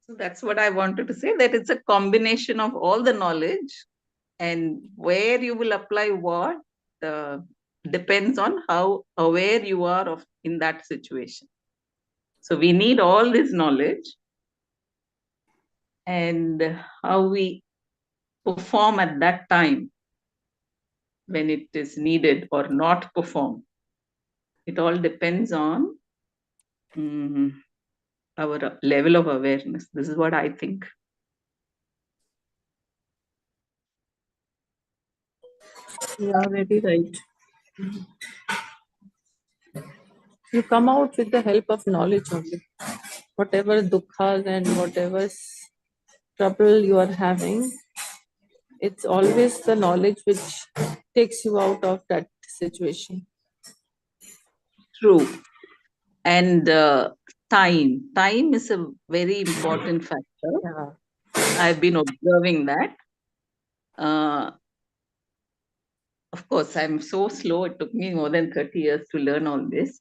So that's what I wanted to say, that it's a combination of all the knowledge, and where you will apply what depends on how aware you are of in that situation. So we need all this knowledge, and how we perform at that time when it is needed or not perform. It all depends on our level of awareness. This is what I think. You are very right. You come out with the help of knowledge only. Whatever dukkhas and whatever trouble you are having, it's always the knowledge which takes you out of that situation. True. And time is a very important factor. Yeah. I've been observing that. Of course, I'm so slow. It took me more than 30 years to learn all this.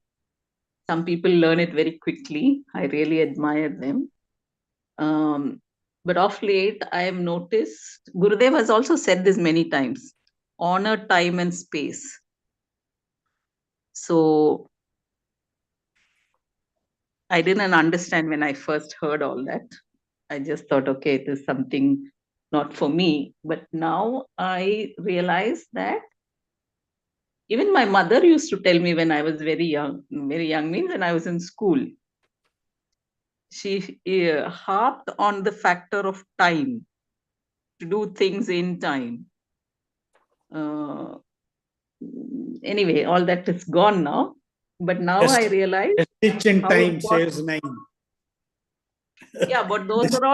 Some people learn it very quickly. I really admire them. But of late, I have noticed, Gurudev has also said this many times, honor time and space. So I didn't understand when I first heard all that. I just thought, okay, it is something not for me. But now I realize that even my mother used to tell me when I was very young means when I was in school. She harped on the factor of time, to do things in time. Anyway, all that is gone now. But now I realize A stitch in how time important. saves 9. Yeah, but those were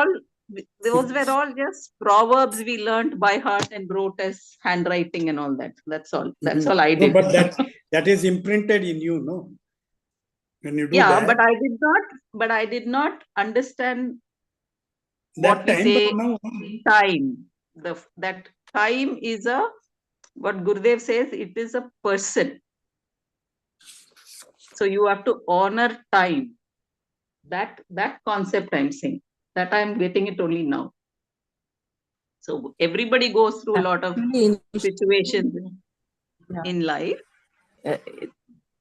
all just proverbs we learned by heart and wrote as handwriting and all that. That's all. That's all I No, did. but that is imprinted in you, no? When you do Yeah, that. but I did not understand That what we time, say but now, time. That time is what Gurudev says, it is a person. So you have to honor time. That concept I'm saying, that I'm getting it only now. So everybody goes through a lot of situations in life.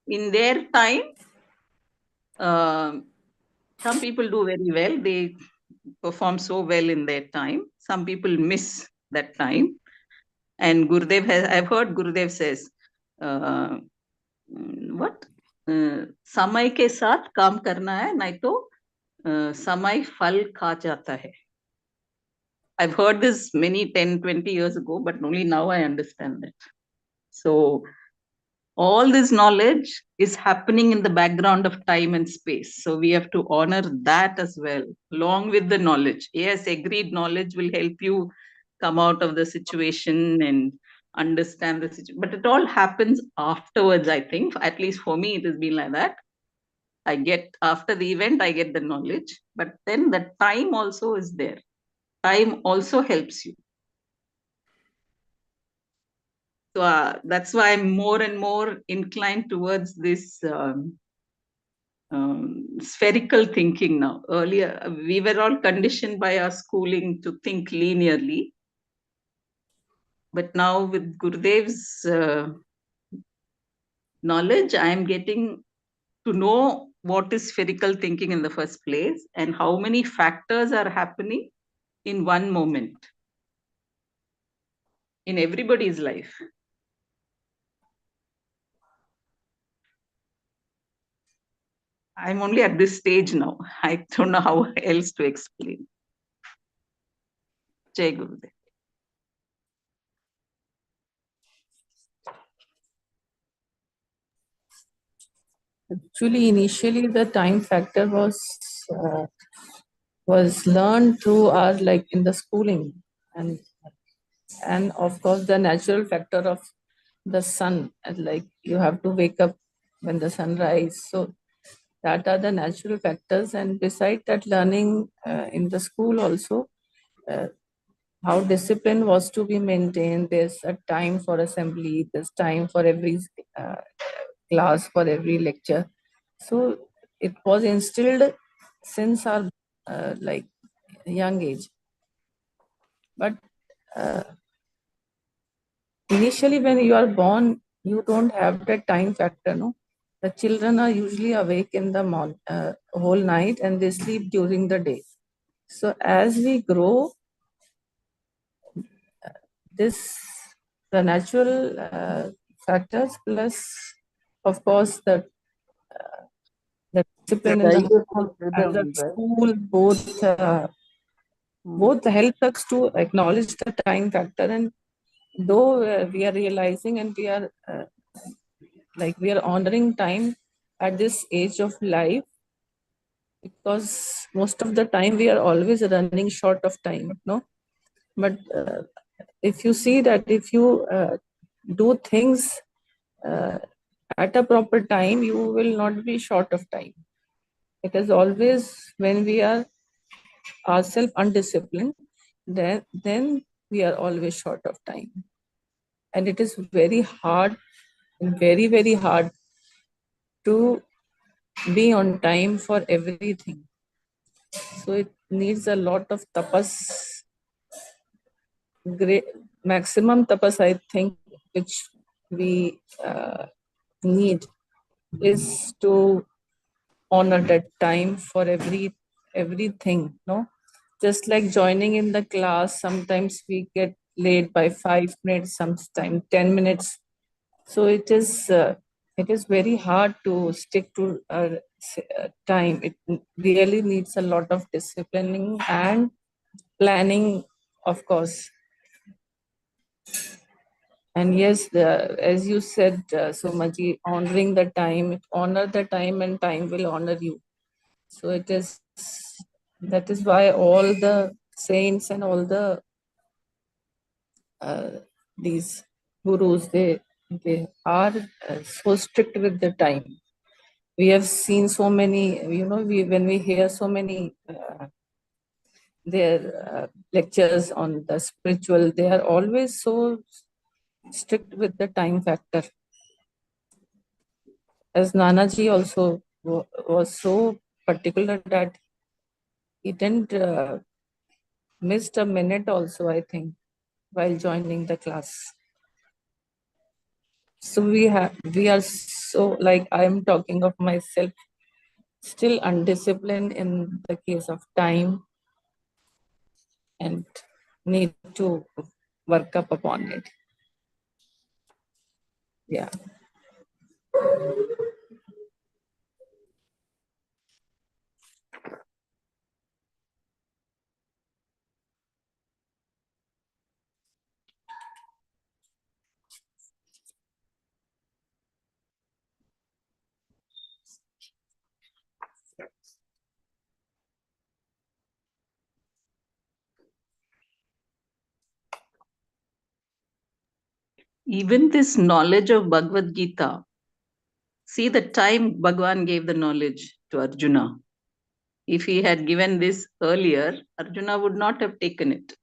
In their time, some people do very well. They perform so well in their time. Some people miss that time. And I've heard Gurudev says, what? समय के साथ काम करना है, नहीं तो समय फल खा जाता है. I've heard this many 10, 20 years ago, but only now I understand that. So all this knowledge is happening in the background of time and space. So we have to honor that as well, along with the knowledge. Yes, agreed, knowledge will help you come out of the situation and understand the situation. But it all happens afterwards, I think. At least for me, it has been like that. After the event, I get the knowledge. But then the time also is there. Time also helps you. So that's why I'm more and more inclined towards this spherical thinking now. Earlier, we were all conditioned by our schooling to think linearly. But now with Gurudev's knowledge, I am getting to know what is spherical thinking in the first place and how many factors are happening in one moment in everybody's life. I'm only at this stage now. I don't know how else to explain. Jai Gurudev. Actually, initially the time factor was learned through our, like, in the schooling, and of course the natural factor of the sun, and like you have to wake up when the sun rises. So that are the natural factors, and beside that, learning in the school also, uh, how discipline was to be maintained. There's a time for assembly, there's time for every uh, class, for every lecture. So it was instilled since our like young age. But initially when you are born, you don't have that time factor, no? The children are usually awake in the whole night, and they sleep during the day. So as we grow, the natural factors, plus of course the discipline in the home and the school, both help us to acknowledge the time factor. And though we are realizing, and we are we are honoring time at this age of life, because most of the time we are always running short of time, no? But if you see that if you do things at a proper time, you will not be short of time. It is always when we are ourselves undisciplined, then we are always short of time. And it is very hard, very, very hard to be on time for everything. So it needs a lot of tapas, great maximum tapas, I think, which we need is to honor that time for everything, no? Just like joining in the class, sometimes we get late by 5 minutes, sometimes 10 minutes. So it is very hard to stick to time. It really needs a lot of disciplining and planning, of course. And yes, as you said, Sumaji, honoring the time, honor the time, and time will honor you. So that is why all the saints and all the these gurus, they are so strict with the time. We have seen so many, when we hear so many their lectures on the spiritual, they are always so strict with the time factor. As Nanaji also was so particular that he didn't missed a minute also, I think, while joining the class. So we are so, like, I am talking of myself, still undisciplined in the case of time, and need to work up upon it. Yeah. Even this knowledge of Bhagavad Gita, see the time Bhagwan gave the knowledge to Arjuna. If he had given this earlier, Arjuna would not have taken it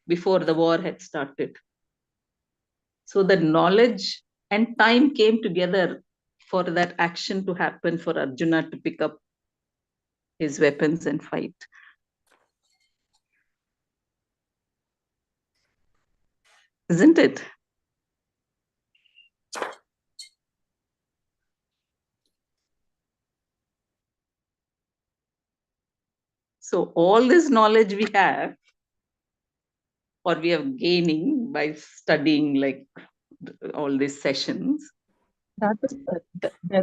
before the war had started. So the knowledge and time came together for that action to happen, for Arjuna to pick up his weapons and fight. Isn't it? So all this knowledge we have, or we are gaining by studying like all these sessions. That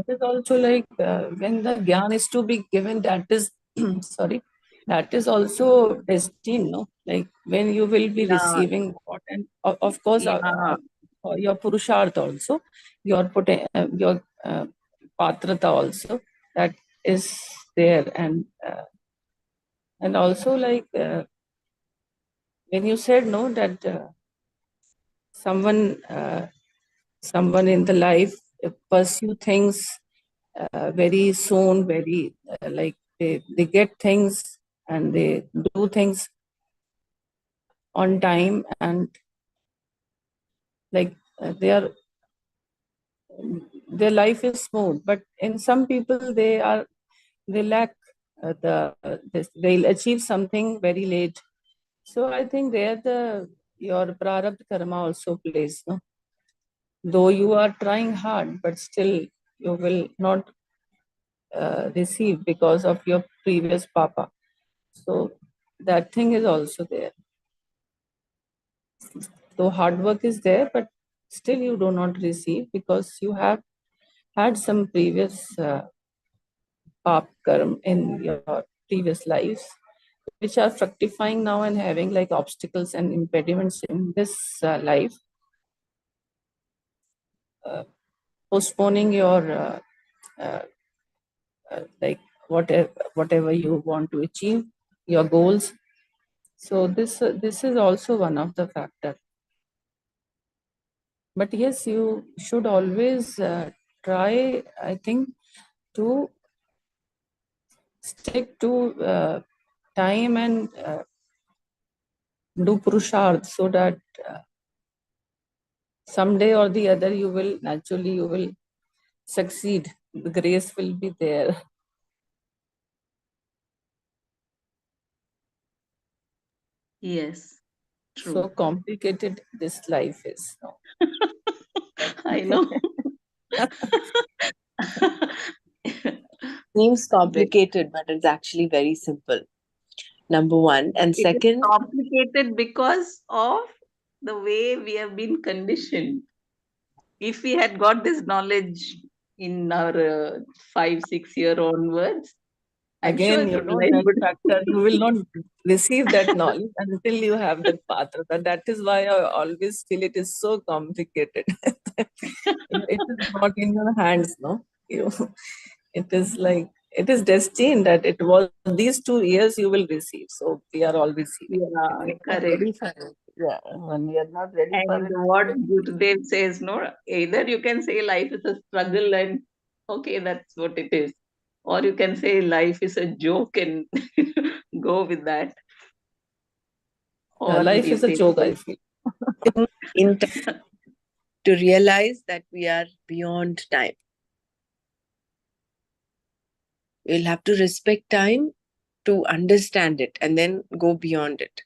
is also like when the Gyan is to be given, that is, sorry, that is also destined, no? Like when you will be receiving what, and of course, your Purusharth also, your patrata also that is there. And also like when you said no that someone in the life pursue things very soon, very like they get things and they do things on time, and like their life is smooth. But in some people they lack they'll achieve something very late. So I think there your prarabdha karma also plays, no? Though you are trying hard, but still you will not receive because of your previous papa. So that thing is also there. Though hard work is there, but still you do not receive because you have had some previous pap karma in your previous lives, which are fructifying now and having like obstacles and impediments in this life, postponing your like whatever you want to achieve, your goals. So this is also one of the factor. But yes, you should always try, I think, to stick to time and do purusharth, so that someday or the other you will succeed. The grace will be there. Yes, true. So complicated this life is. No? I know. Seems complicated, but it's actually very simple. Number one. And It is second, complicated because of the way we have been conditioned. If we had got this knowledge in our 5-6 year onwards, I'm Again, sure you know, life that would. factor, you will not receive that knowledge until you have that patrata. That is why I always feel it is so complicated. It is not in your hands, no? It is like, it is destined that it was these 2 years you will receive. So we are all receiving. Yeah, When we are correct. ready for it. Yeah, when we are not ready for And it. what Gurudev says, no, either you can say life is a struggle and okay, that's what it is. Or you can say life is a joke and go with that. Or Life you is a take joke, I feel. in time to realize that we are beyond time. We'll have to respect time to understand it and then go beyond it.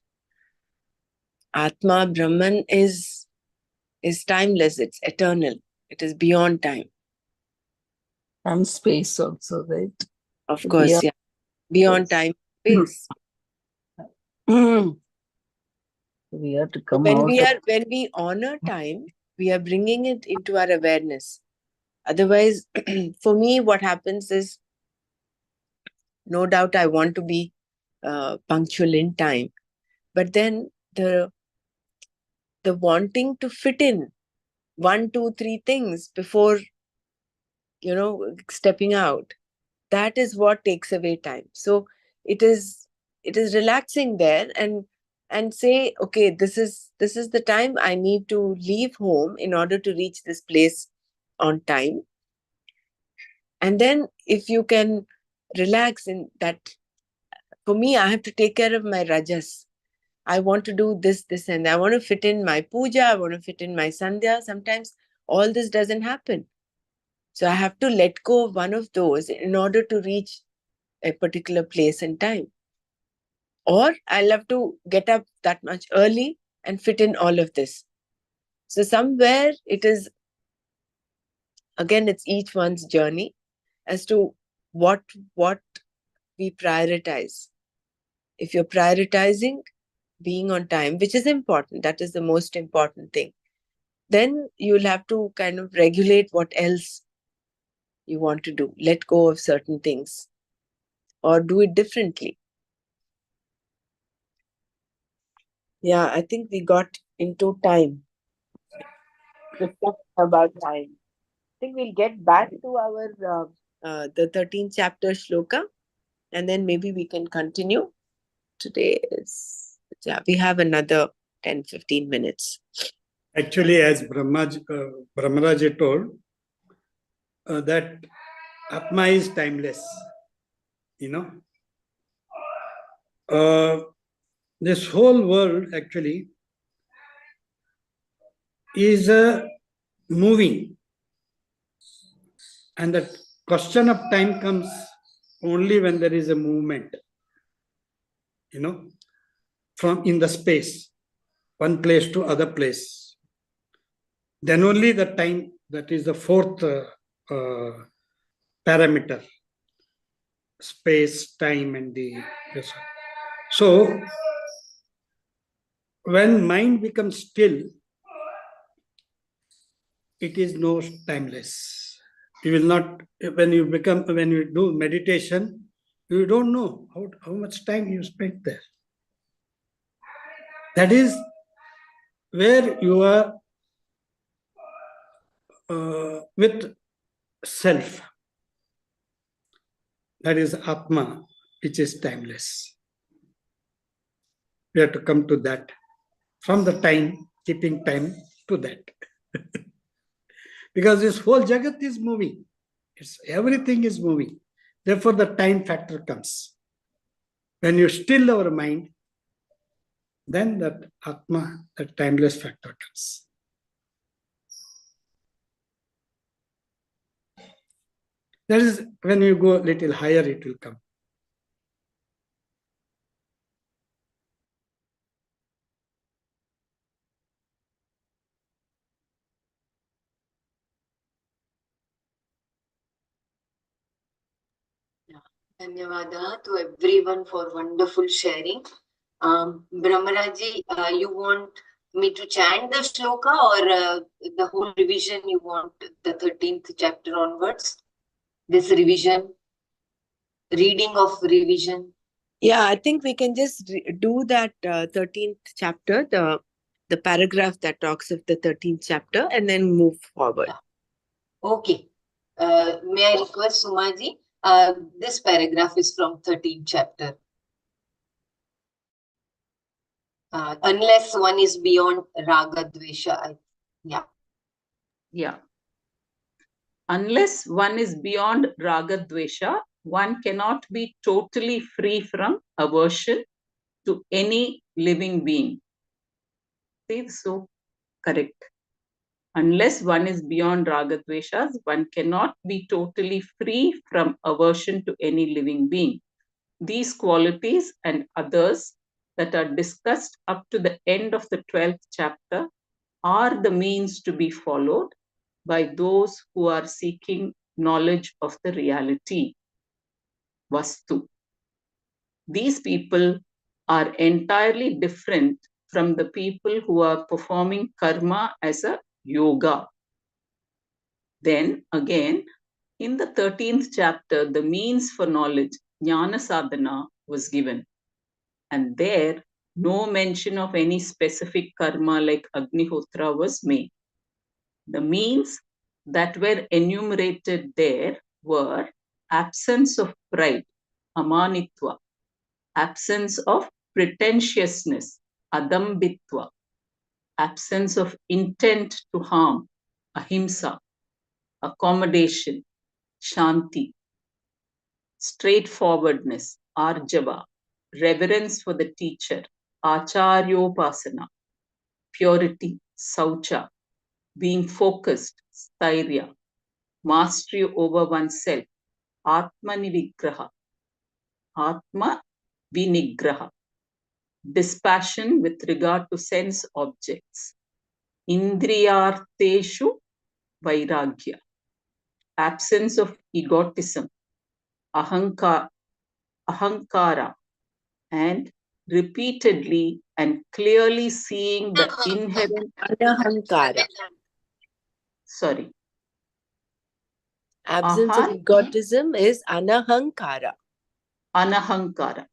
Atma, Brahman is timeless, it's eternal, it is beyond time. And space also, right? Of course, yeah. Beyond time, space. We have to come When out. when we honor time, we are bringing it into our awareness. Otherwise, for me, what happens is, no doubt I want to be punctual in time, but then the wanting to fit in 1, 2, 3 things before stepping out, that is what takes away time. So it is relaxing there and say, okay, this is the time I need to leave home in order to reach this place on time. And then if you can relax in that, for me, I have to take care of my rajas. I want to do this, and I want to fit in my puja, I want to fit in my sandhya. Sometimes all this doesn't happen. So I have to let go of one of those in order to reach a particular place and time. Or I'll have to get up that much early and fit in all of this. So somewhere it is, again, it's each one's journey as to what we prioritize. If you're prioritizing being on time, which is important, that is the most important thing, then you'll have to kind of regulate what else you want to do. Let go of certain things or do it differently. Yeah, I think we got into time. Reflect about time. think we'll get back to our the 13th chapter shloka, and then maybe we can continue. Today is, yeah, we have another 10-15 minutes. Actually, as Brahmaraji told, that Atma is timeless. This whole world actually is moving, and the question of time comes only when there is a movement, from in the space, one place to other place. Then only the time, that is the fourth parameter, space, time, and the. So when mind becomes still, it is no timeless. You will not, when you do meditation, you don't know how much time you spent there. That is where you are with self. That is Atma, which is timeless. We have to come to that. From the time, keeping time to that. Because this whole Jagat is moving. Everything is moving. Therefore, the time factor comes. When you still our mind, then that Atma, the timeless factor comes. That is when you go a little higher, it will come. Dhanyavada to everyone for wonderful sharing. Brahmaraji, you want me to chant the shloka or the whole revision you want the 13th chapter onwards? This revision, reading of revision. Yeah, I think we can just do that 13th chapter, the paragraph that talks of the 13th chapter, and then move forward. Okay. May I request Sumaji? This paragraph is from 13th chapter. Unless one is beyond raga dvesha. Yeah. Unless one is beyond raga dvesha, one cannot be totally free from aversion to any living being. See, so correct. Unless one is beyond raga dveshas, one cannot be totally free from aversion to any living being. These qualities and others that are discussed up to the end of the 12th chapter are the means to be followed by those who are seeking knowledge of the reality, Vastu. These people are entirely different from the people who are performing karma as a yoga. Then again, in the 13th chapter, the means for knowledge, jnana sadhana, was given. And there, no mention of any specific karma like Agnihotra was made. The means that were enumerated there were absence of pride, amanitva, absence of pretentiousness, adambitva, absence of intent to harm, ahimsa, accommodation, shanti, straightforwardness, arjava, reverence for the teacher, acharyopasana, purity, saucha, being focused, stairya, mastery over oneself, atmanivigraha, atma vinigraha, dispassion with regard to sense objects, indriyarteshu vairagya, absence of egotism, ahankara, and repeatedly and clearly seeing the inherent Anahankara. Sorry. Absence of egotism is anahankara. Anahankara.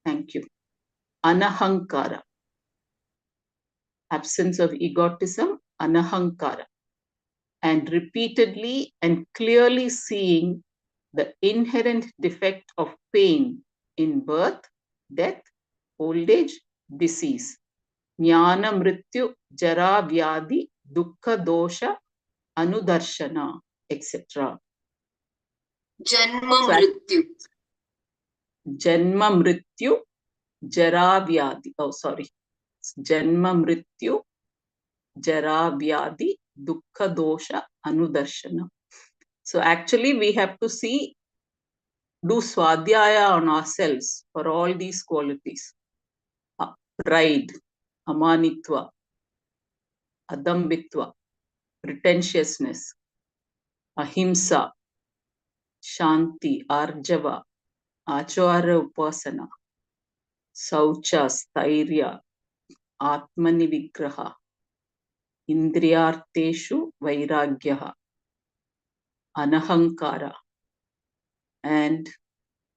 Thank you. and repeatedly and clearly seeing the inherent defect of pain in birth, death, old age, disease, jnana mrityu, jara vyadi, dukkha dosha, anudarshana, etc. Janma So, mrityu. Janma mrityu, jara vyadi. Oh, sorry. Janma mrityu, jara vyadi, dukkha dosha, anudarshana. So actually we have to do swadhyaya on ourselves for all these qualities. Pride, amanitva, adambitva, pretentiousness, ahimsa, shanti, arjava, achara upasana, saucha, stairya, atmani vigraha, indriyarteshu vairagyaha, anahankara, and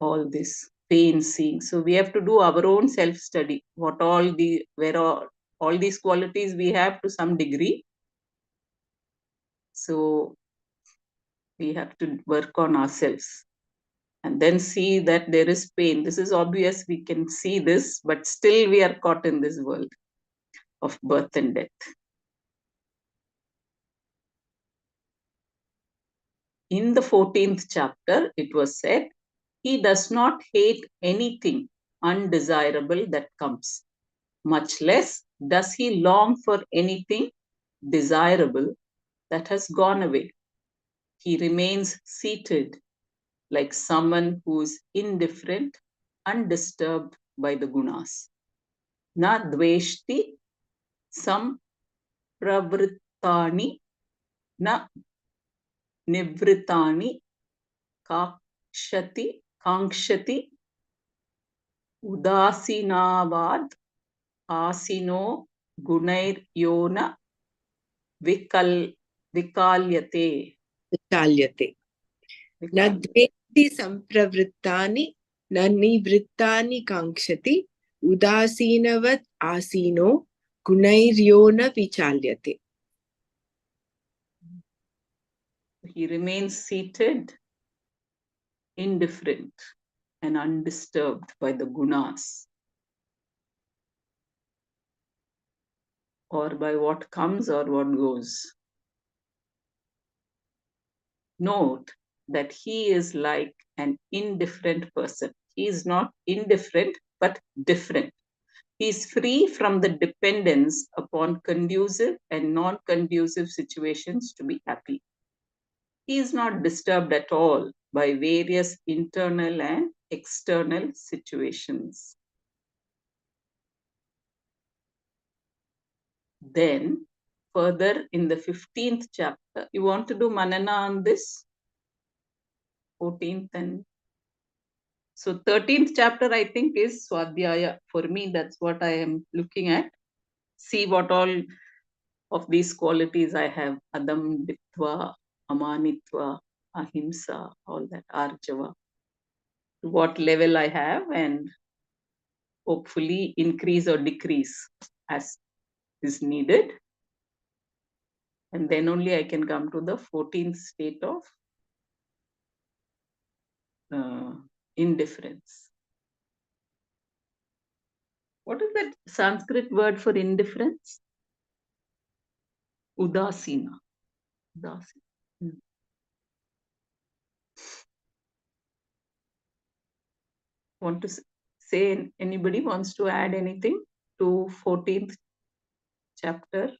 all this pain seeing. So we have to do our own self-study. Where all these qualities we have to some degree. So we have to work on ourselves and then see that there is pain. This is obvious, we can see this, but still we are caught in this world of birth and death. In the 14th chapter, it was said, he does not hate anything undesirable that comes. Much less does he long for anything desirable that has gone away. He remains seated like someone who is indifferent, undisturbed by the gunas. Na dveshti sampravrittani na nivrittani kankshati udasinavad asino gunair yona vikalyate. Vichalyate. Na dveti sampravrittani na nivrittani kankshati udasinavat asino gunairyona vichalyate. He remains seated, indifferent and undisturbed by the gunas or by what comes or what goes. Note that he is like an indifferent person. He is not indifferent, but different. He is free from the dependence upon conducive and non-conducive situations to be happy. He is not disturbed at all by various internal and external situations. Then, further in the 15th chapter, you want to do Manana on this? 14th and so 13th chapter, I think, is Swadhyaya. For me, that's what I am looking at. See what all of these qualities I have. Adambitva, amanitva, ahimsa, all that, arjava. To what level I have and hopefully increase or decrease as is needed. And then only I can come to the 14th state of indifference. What is that Sanskrit word for indifference? Udasina. Udasina. Want to say, anybody wants to add anything to 14th chapter?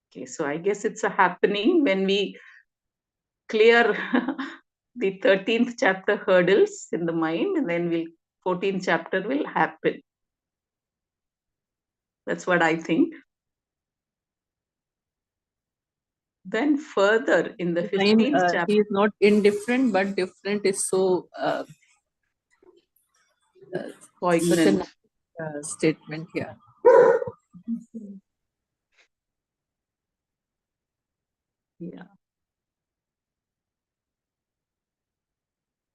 Okay, so I guess it's a happening when we clear the 13th chapter hurdles in the mind, and then 14th chapter will happen. That's what I think. Then further in the 15th chapter. He is not indifferent, but different is so poignant statement here. Yeah.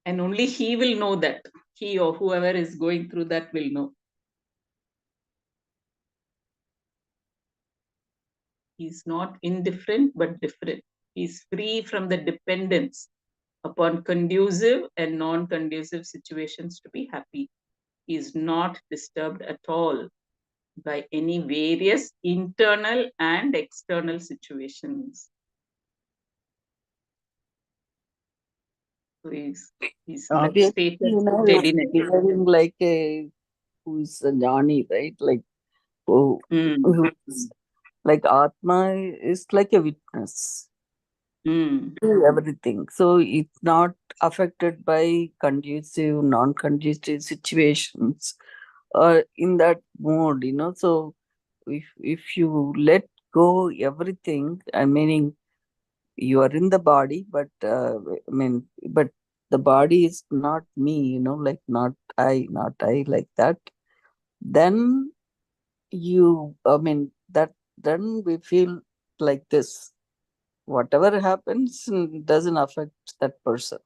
And only he will know that. He or whoever is going through that will know. He's not indifferent, but different. He's free from the dependence upon conducive and non-conducive situations to be happy. He is not disturbed at all by any various internal and external situations. So he's Obviously, stated you're steadiness. behaving like a who's a Johnny, right? Like who's like Atma is like a witness to everything. So it's not affected by conducive, non-conducive situations or in that mode, So if you let go everything, I mean, you are in the body, but but the body is not me, like not I like that. Then then we feel like this. Whatever happens doesn't affect that person,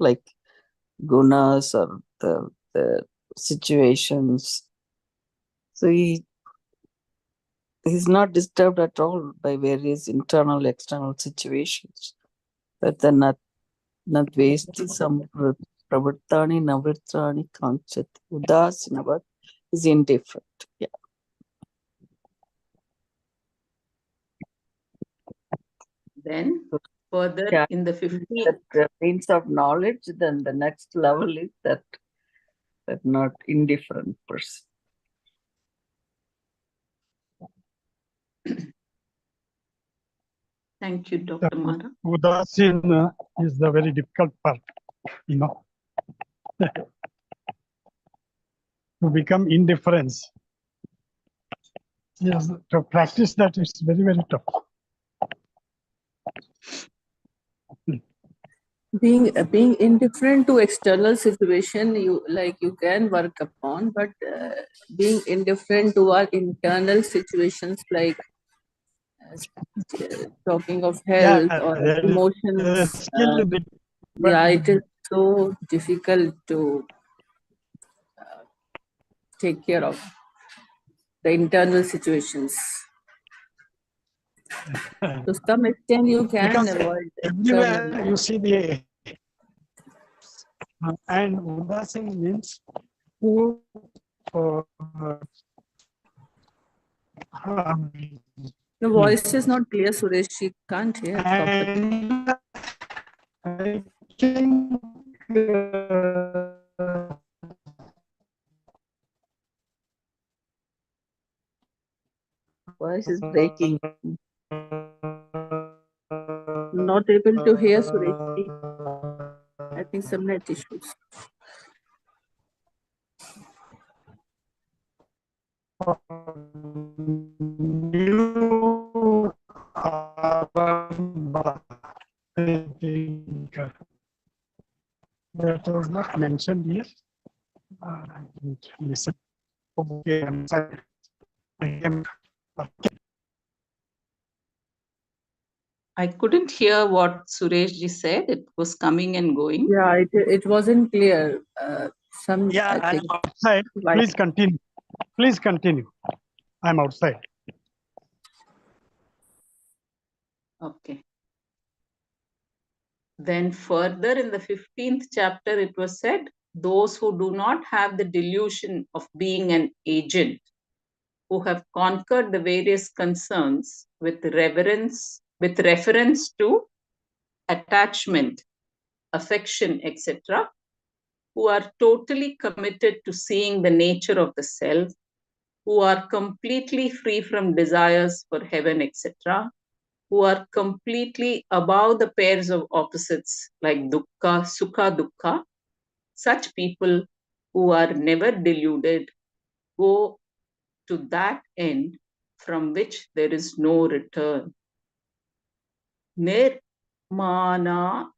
like gunas or the situations. So he's not disturbed at all by various internal, external situations. But the nadvesti pravartani navartani kanchat udasinavad is indifferent. Yeah. Then further in the 15th means of knowledge, then the next level is that not indifferent person. Thank you, Dr. Mara. Udasin is the very difficult part, to become indifference. Yes, to practice that is very, very tough. Being indifferent to external situation, you can work upon, but being indifferent to our internal situations, like talking of health or emotions, it is so difficult to take care of the internal situations. To some extent, you can avoid everywhere you see the and udasin means who the voice is not clear, Suresh. She can't hear properly. I think voice is breaking. Not able to hear, Suresh. I think some net issues. That was not mentioned here. I didn't listen. Okay, I'm sorry. I couldn't hear what Suresh ji said. It was coming and going. Yeah, it wasn't clear. I I'm think outside. Please continue. Please continue. I'm outside. Okay. Then further in the 15th chapter, it was said, those who do not have the delusion of being an agent, who have conquered the various concerns with reference to attachment, affection, etc., who are totally committed to seeing the nature of the self, who are completely free from desires for heaven, etc., who are completely above the pairs of opposites like dukkha, sukha, dukkha, such people who are never deluded go to that end from which there is no return. Nirmana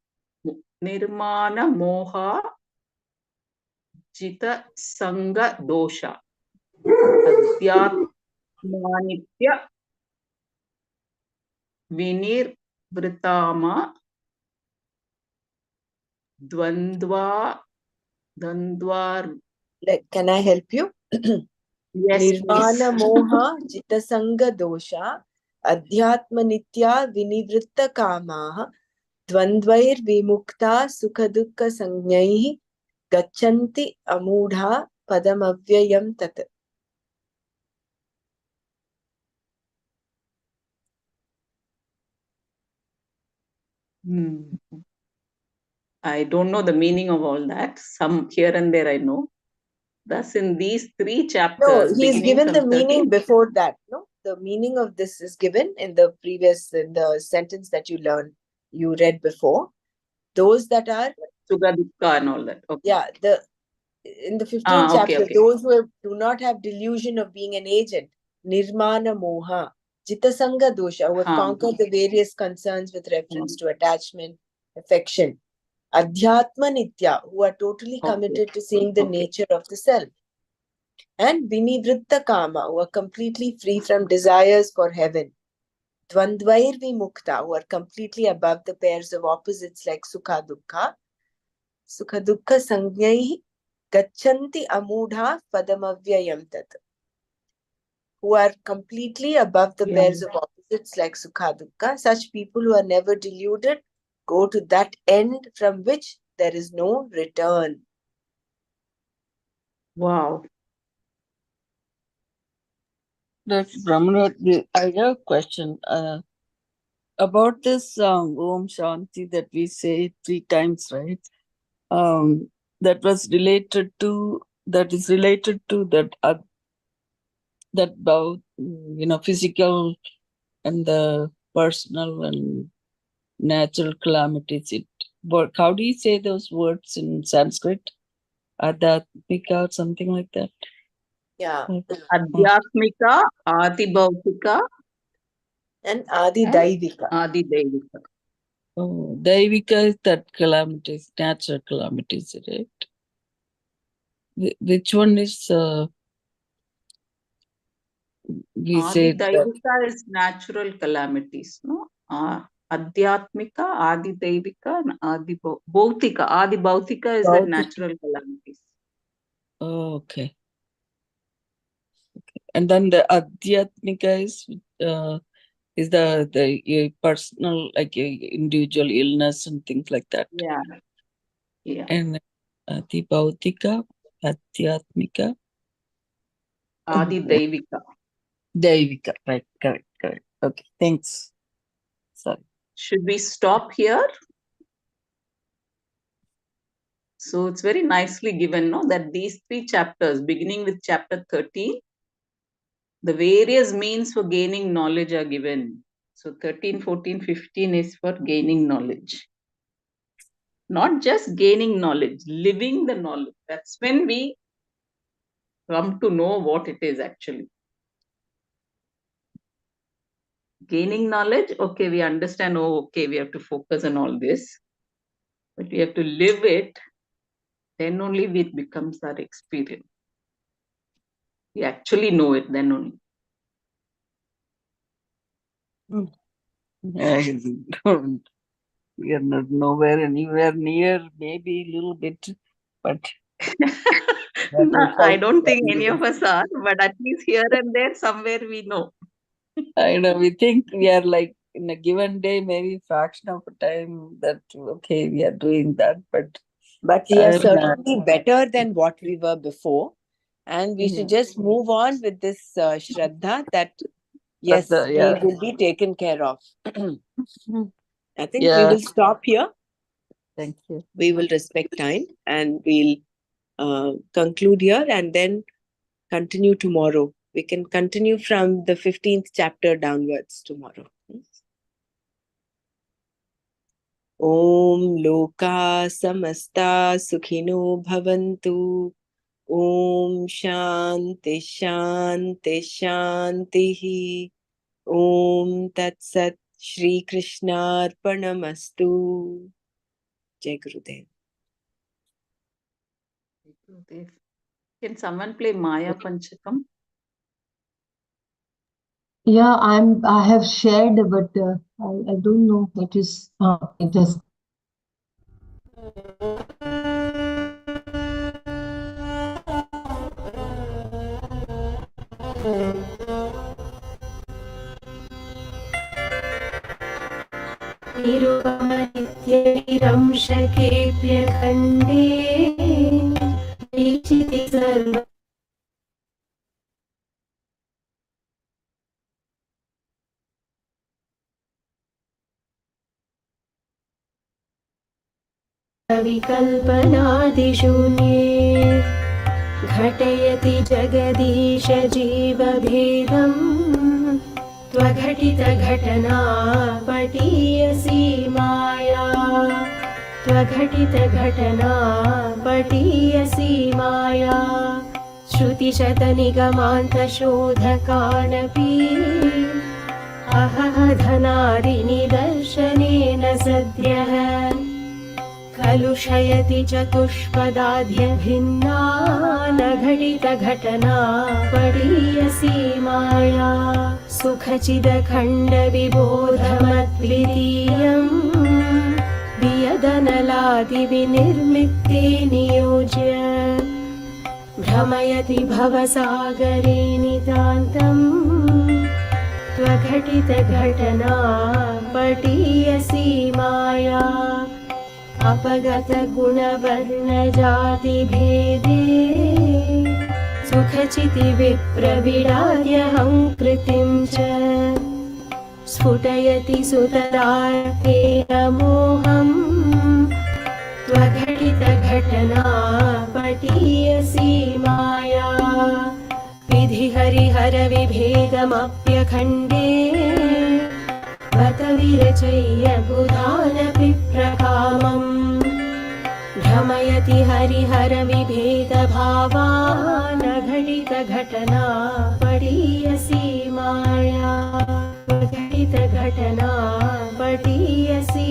moha jita sanga dosha adhyatmanitya vinir vritama Dvandva, Dandwar. Can I help you? Yes, Nirvana please. moha jitasanga dosha adhyatma nitya vinivritta kamaha dvandvair vimukta sukha dukkha sanyaihi gachanti amudha padamavyayam tat. I don't know the meaning of all that. Some here and there I know. Thus, in these 3 No, chapters, he is beginning given the from meaning 13. before that. No, the meaning of this is given in the sentence that you read before. Those that are Sukha dukkha and all that. Okay. Yeah, in the 15th Okay, chapter, okay. those who do not have delusion of being an agent, nirmana moha, jitasanga dosha, who have conquered the various concerns with reference to attachment, affection, adhyatma nitya, who are totally committed to seeing the nature of the self, and vinivritta kama, who are completely free from desires for heaven, dvandvair vimukta, who are completely above the pairs of opposites like sukha dukkha, sukha dukkha sanyaihi gachanti amudha padamavyayam tat, who are completely above the pairs of opposites like sukha dukkha. Such people who are never deluded go to that end from which there is no return. Wow. Dr. Brahmana, I have a question about this Om Shanti that we say 3 times, right? That is related to that both, physical and the personal and natural calamities. How do you say those words in Sanskrit? Adhyatmika or something like that? Yeah. Adhyatmika, Adibhautika, And Adi Daivika. Adi Daivika. Oh, Daivika is that calamities, natural calamities, right? Which one is we say Adi Daivika is natural calamities, no? Adhyatmika, Adi Daivika, and Adi Bhautika. Adi Bhautika is the natural calamities. Oh, okay. And then the Adhyatmika is the personal, like individual illness and things like that. Yeah. Yeah. And Adi Bhautika, Adhyatmika, Adi Daivika. Daivika, right, correct. Okay, thanks. Sorry. Should we stop here? So it's very nicely given, no, that these 3 chapters, beginning with chapter 13, the various means for gaining knowledge are given. So 13, 14, 15 is for gaining knowledge. Not just gaining knowledge, living the knowledge. That's when we come to know what it is actually. Gaining knowledge, okay, we understand, okay, we have to focus on all this. But we have to live it, then only it becomes our experience. We actually know it, then only. We are not anywhere near, maybe a little bit, but no, I don't think any of us are, but at least here and there, somewhere we know. I know, we think we are like in a given day, maybe fraction of a time that, okay, we are doing that, but we are certainly better than what we were before. And we should just move on with this Shraddha that, yes, we will be taken care of. I think we will stop here. Thank you. We will respect time and we'll conclude here and then continue tomorrow. We can continue from the 15th chapter downwards tomorrow. Om Loka Samasta Sukhino Bhavantu. Om Shanti Shanti Shanti. Om Tat Sat Shri Krishna Arpanamastu. Jai Gurudev. Can someone play Maya Panchakam? Yeah, I have shared, but I don't know. It is it has निरुपमनित्यविरंशकेऽप्यखण्डे वीक्षिति सर्व विकल्पनादिशून्ये घटयति जगदीश जीवभेदम् त्वघटितघटना पटीयसी माया त्वघटितघटना पटीयसी माया श्रुतिशतनिगमान्तशोधकानपि अहधनादिनिदर्शनेन सद्यः कलुषयति चतुष्पदाद्यभिन्ना न घटितघटना पटीयसी माया सुखचिदखण्डविबोधमद्वितीयम् वियदनलादिविनिर्मित्ते नियोज्य भ्रमयति भवसागरे नितान्तम् त्वघटितघटना पटीयसी माया अपगतगुणवर्णजातिभेदे सुखचितिविप्रविडार्यहङ्कृतिं च स्फुटयति सुतरार्थेन मोहम् त्वघटितघटना पटीयसी माया विधिहरिहरविभेदमप्यखण्डे बत विरचय्य बुधानपि प्रकामम् भ्रमयति हरिहरविभेदभावान् घटितघटना पटीयसी माया घटितघटना पटीयसी